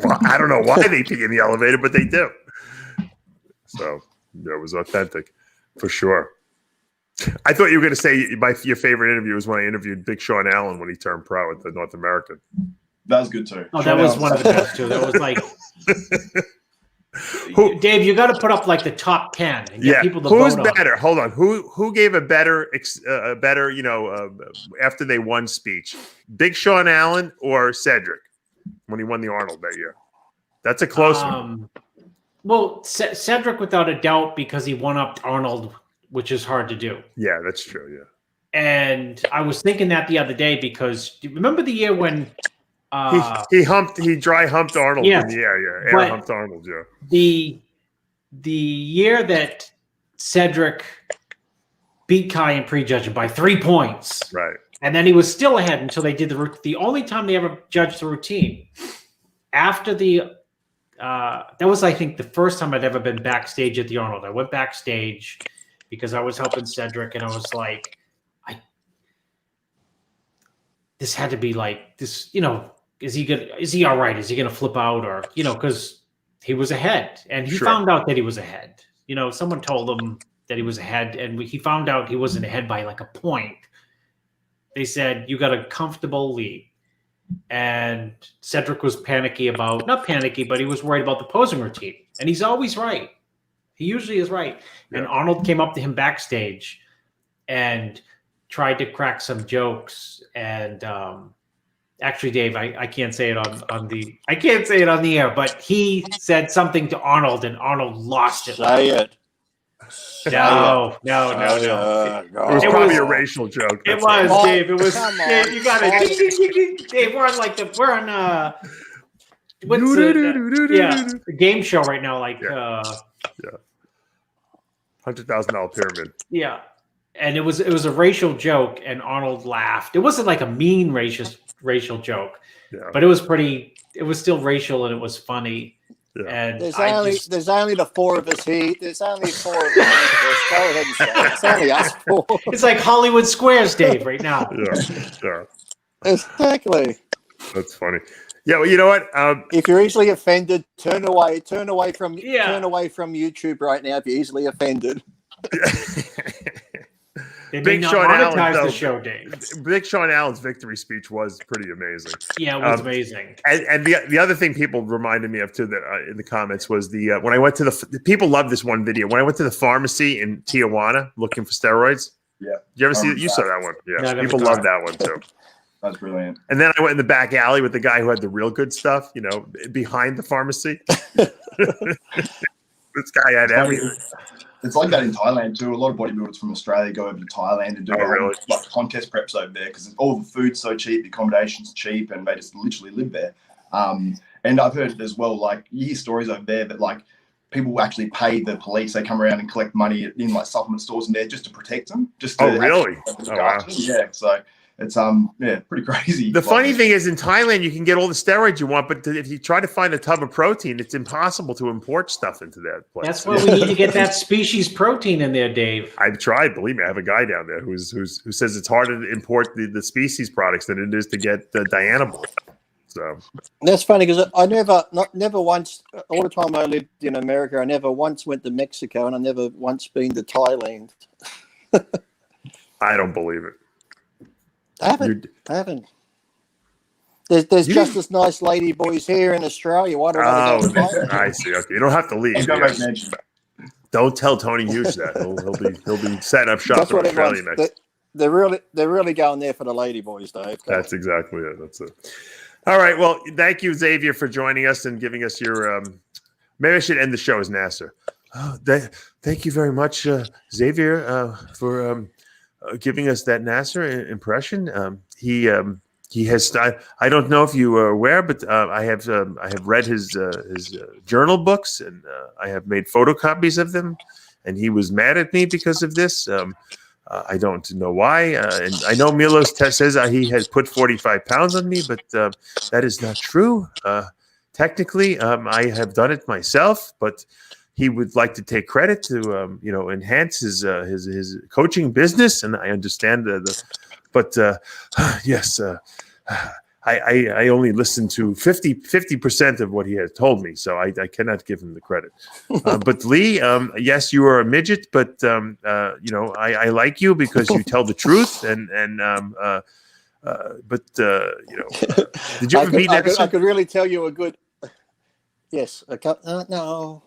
Well, I don't know why they pee in the elevator, but they do. So it was authentic, for sure. I thought you were going to say your favorite interview was when I interviewed Big Sean Allen when he turned pro at the North American. That was good too. Oh, that was one of the best too. That was like, Dave, you got to put up like the top 10 and get people to who's vote better? On. Hold on. Who gave a better after they won speech? Big Sean Allen or Cedric when he won the Arnold that year? That's a close one. Well, Cedric without a doubt because he won up Arnold, which is hard to do. Yeah, that's true. Yeah. And I was thinking that the other day because do you remember the year when he dry humped Arnold in the air, air humped Arnold, yeah. The year that Cedric beat Kai in prejudging by 3 points. Right. And then he was still ahead until they did the only time they ever judged the routine. After that was, I think, the first time I'd ever been backstage at the Arnold. I went backstage because I was helping Cedric, and I was like, this had to be like this, you know, is he all right? Is he gonna flip out? Or, you know, because he was ahead and he found out that he was ahead. You know, someone told him that he was ahead, and he found out he wasn't ahead by like a point. They said, you got a comfortable lead. And Cedric was not panicky, but he was worried about the posing routine. And he's always right. He usually is right. Yeah. And Arnold came up to him backstage and tried to crack some jokes. And actually, Dave, I can't say it on the air, but he said something to Arnold, and Arnold lost it. Say it. No. It was probably a racial joke. It was, Dave. It was. Dave, you got it. Dave, we're on what's the game show right now? Like $100,000 pyramid. Yeah, and it was a racial joke, and Arnold laughed. It wasn't like a mean racial joke, but it was pretty. It was still racial, and it was funny. Yeah. And there's only the four of us here. There's only four of us. Go ahead and say it. It's only us four. It's like Hollywood Squares, Dave, right now. Yeah. Exactly. That's funny. Yeah, well, you know what? If you're easily offended, turn away from YouTube right now. If you're easily offended. Big Sean Allen, the show, Dave. Big Sean Allen's victory speech was pretty amazing. Yeah, it was amazing. And the other thing people reminded me of too that in the comments was when I went to the people love this one video when I went to the pharmacy in Tijuana looking for steroids. Yeah, you ever see that? You saw that one? Yeah, people love that one too. That's brilliant. And then I went in the back alley with the guy who had the real good stuff. You know, behind the pharmacy. This guy had everything. It's like that in Thailand too. A lot of bodybuilders from Australia go over to Thailand and do like contest preps over there because all the food's so cheap, the accommodation's cheap, and they just literally live there. And I've heard as well, like you hear stories over there that like people will actually pay the police. They come around and collect money in like supplement stores in there just to protect them. Really? Wow. Yeah. So it's pretty crazy. The funny thing is in Thailand you can get all the steroids you want, but if you try to find a tub of protein, it's impossible to import stuff into that place. That's why we need to get that species protein in there, Dave. I've tried, believe me. I have a guy down there who says it's harder to import the species products than it is to get the Dianabol. So that's funny because I never once, all the time I lived in America, I never once went to Mexico, and I never once been to Thailand. I don't believe it. I haven't. There's just as nice lady boys here in Australia. Why do I go to Thailand? I see. Okay, you don't have to leave. Don't tell Tony Hughes that. He'll be setting up shop in Australia next. They're really going there for the lady boys, Dave. That's exactly it. That's it. All right. Well, thank you, Xavier, for joining us and giving us your. Maybe I should end the show as Nasser. Thank you very much, Xavier, for giving us that Nasser impression. He has. I don't know if you are aware, but I have read his journal books, and I have made photocopies of them. And he was mad at me because of this. I don't know why. And I know Milos says he has put 45 pounds on me, but that is not true. Technically, I have done it myself, but he would like to take credit to enhance his coaching business, and I understand but yes, I only listened to 50% of what he has told me, so I cannot give him the credit. But Lee, yes, you are a midget, but I like you because you tell the truth, did you ever meet Nasser? I could really tell you a good. Yes, no.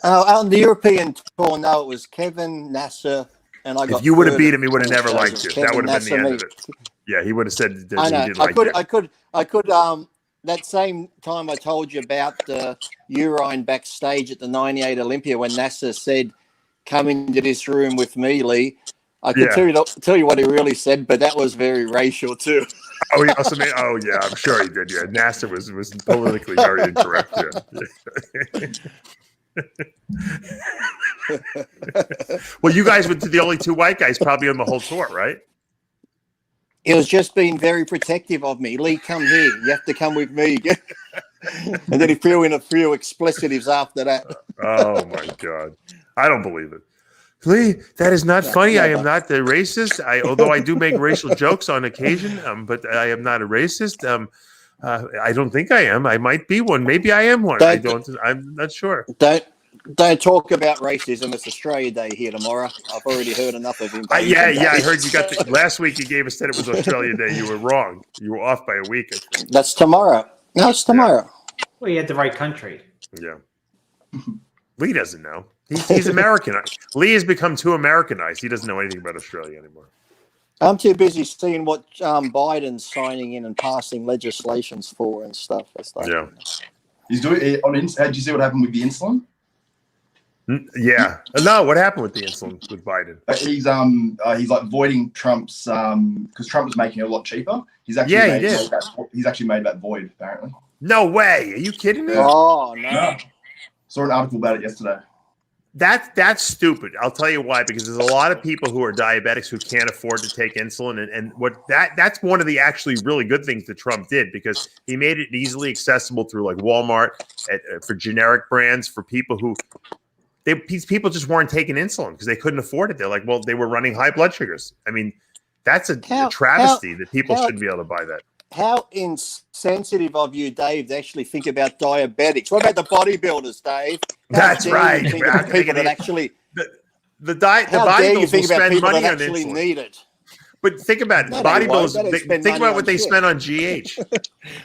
On the European tour, no, it was Kevin, Nasser, and I got. If you would have beat him, he would have never liked you. Kevin, that would have been the end of it. Yeah, he would have said that he didn't like you. I could. That same time I told you about the urine backstage at the '98 Olympia when Nasser said, "Come into this room with me, Lee." I could tell you what he really said, but that was very racial too. Oh, he also made. Oh, yeah, I'm sure he did. Yeah, Nasser was politically very incorrect. Yeah. Well, you guys were the only two white guys probably on the whole tour, right? He was just being very protective of me. Lee, come here. You have to come with me. And then he threw in a few explicitives after that. Oh my God, I don't believe it. Lee, that is not funny. I am not a racist. Although I do make racial jokes on occasion, but I am not a racist. I don't think I am. I might be one. Maybe I am one. I'm not sure. Don't talk about racism. It's Australia Day here tomorrow. I've already heard enough of him. I heard you got last week. You gave us that it was Australia Day. You were wrong. You were off by a week. I think. That's tomorrow. No, it's tomorrow. Yeah. Well, you had the right country. Yeah. Lee doesn't know. He's American. Lee has become too Americanized. He doesn't know anything about Australia anymore. I'm too busy seeing what Biden's signing in and passing legislations for and stuff. Yeah. He's doing it on. Did you see what happened with the insulin? Yeah. No, what happened with the insulin with Biden? He's like voiding Trump's because Trump was making it a lot cheaper. He's actually made that void apparently. No way. Are you kidding me? Oh no. Yeah. Saw an article about it yesterday. That's stupid. I'll tell you why. Because there's a lot of people who are diabetics who can't afford to take insulin, and that's one of the actually really good things that Trump did, because he made it easily accessible through like Walmart for generic brands for people who these people just weren't taking insulin because they couldn't afford it. They're like, well, they were running high blood sugars. I mean, that's a travesty that people shouldn't be able to buy that. How insensitive of you, Dave, to actually think about diabetics. What about the bodybuilders, Dave? That's right. The bodybuilders will spend money on insulin. Need it. But think about it. Bodybuilders, think about what they spend on GH.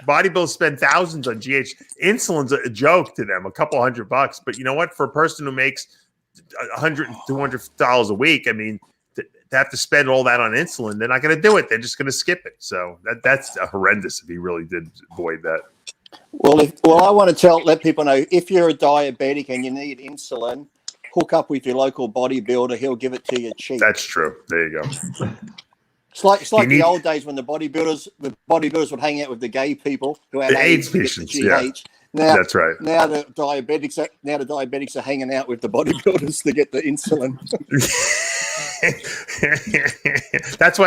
Bodybuilders spend thousands on GH. Insulin's a joke to them, a couple $100. But you know what? For a person who makes $100, $200 a week, I mean, to have to spend all that on insulin, they're not going to do it. They're just going to skip it. So that's horrendous if he really did avoid that. Well, I want to let people know, if you're a diabetic and you need insulin, hook up with your local bodybuilder. He'll give it to you cheap. That's true. There you go. It's like the old days when the bodybuilders would hang out with the gay people who had AIDS patients. Yeah. Now, that's right. Now the diabetics are hanging out with the bodybuilders to get the insulin. That's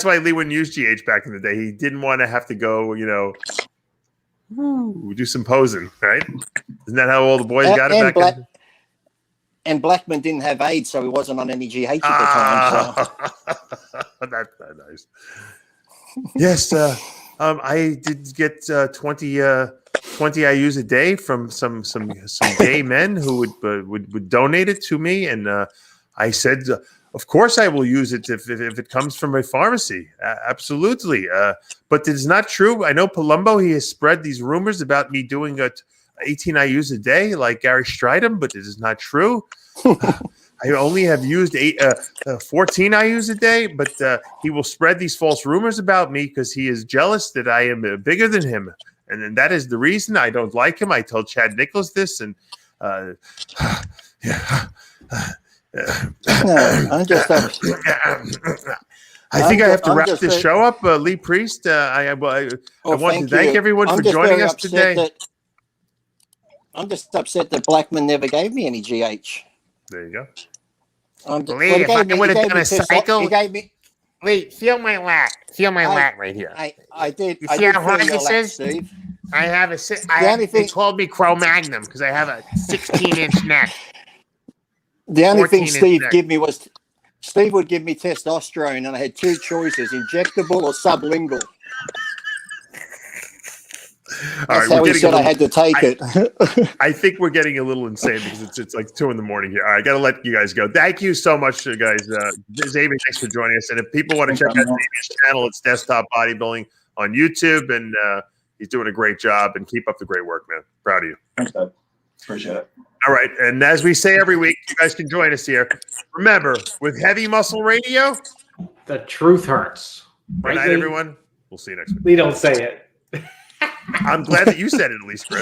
why Lee wouldn't use GH back in the day. He didn't want to have to go, do some posing, right? Isn't that how all the boys got it back then? And Blackman didn't have AIDS, so he wasn't on any GH at the time. So. That's not nice. Yes, I did get 20 IUs a day from some gay men who would donate it to me, and I said, of course I will use it if it comes from a pharmacy. Absolutely. But it is not true. I know Palumbo, he has spread these rumors about me doing 18 IUs a day like Gary Stridham, but it is not true. I only have used 14 IUs a day, but he will spread these false rumors about me because he is jealous that I am bigger than him. And that is the reason I don't like him. I told Chad Nichols this, and No, I'm just I think I have to wrap this show up. Lee Priest, I want to thank everyone for joining us today. I'm just upset that Blackman never gave me any GH. There you go. Lee, if I would have done a cycle, Lee, feel my lat. Feel my lat right here. I did. You see how hard this is? Steve. I have they called me Cro-Magnon because I have a 16-inch neck. The only thing Steve would give me testosterone, and I had two choices: injectable or sublingual. That's how he said I had to take it. I think we're getting a little insane because it's like 2 a.m. here. All right, I got to let you guys go. Thank you so much, guys. Xavier, thanks for joining us. And if people want to check out Xavier's channel, it's Desktop Bodybuilding on YouTube, and he's doing a great job. And keep up the great work, man. Proud of you. Thanks, Dad. Appreciate it. All right, and as we say every week, you guys can join us here. Remember, with Heavy Muscle Radio, the truth hurts. Good night, everyone. We'll see you next week. We don't say it. I'm glad that you said it at least, Chris.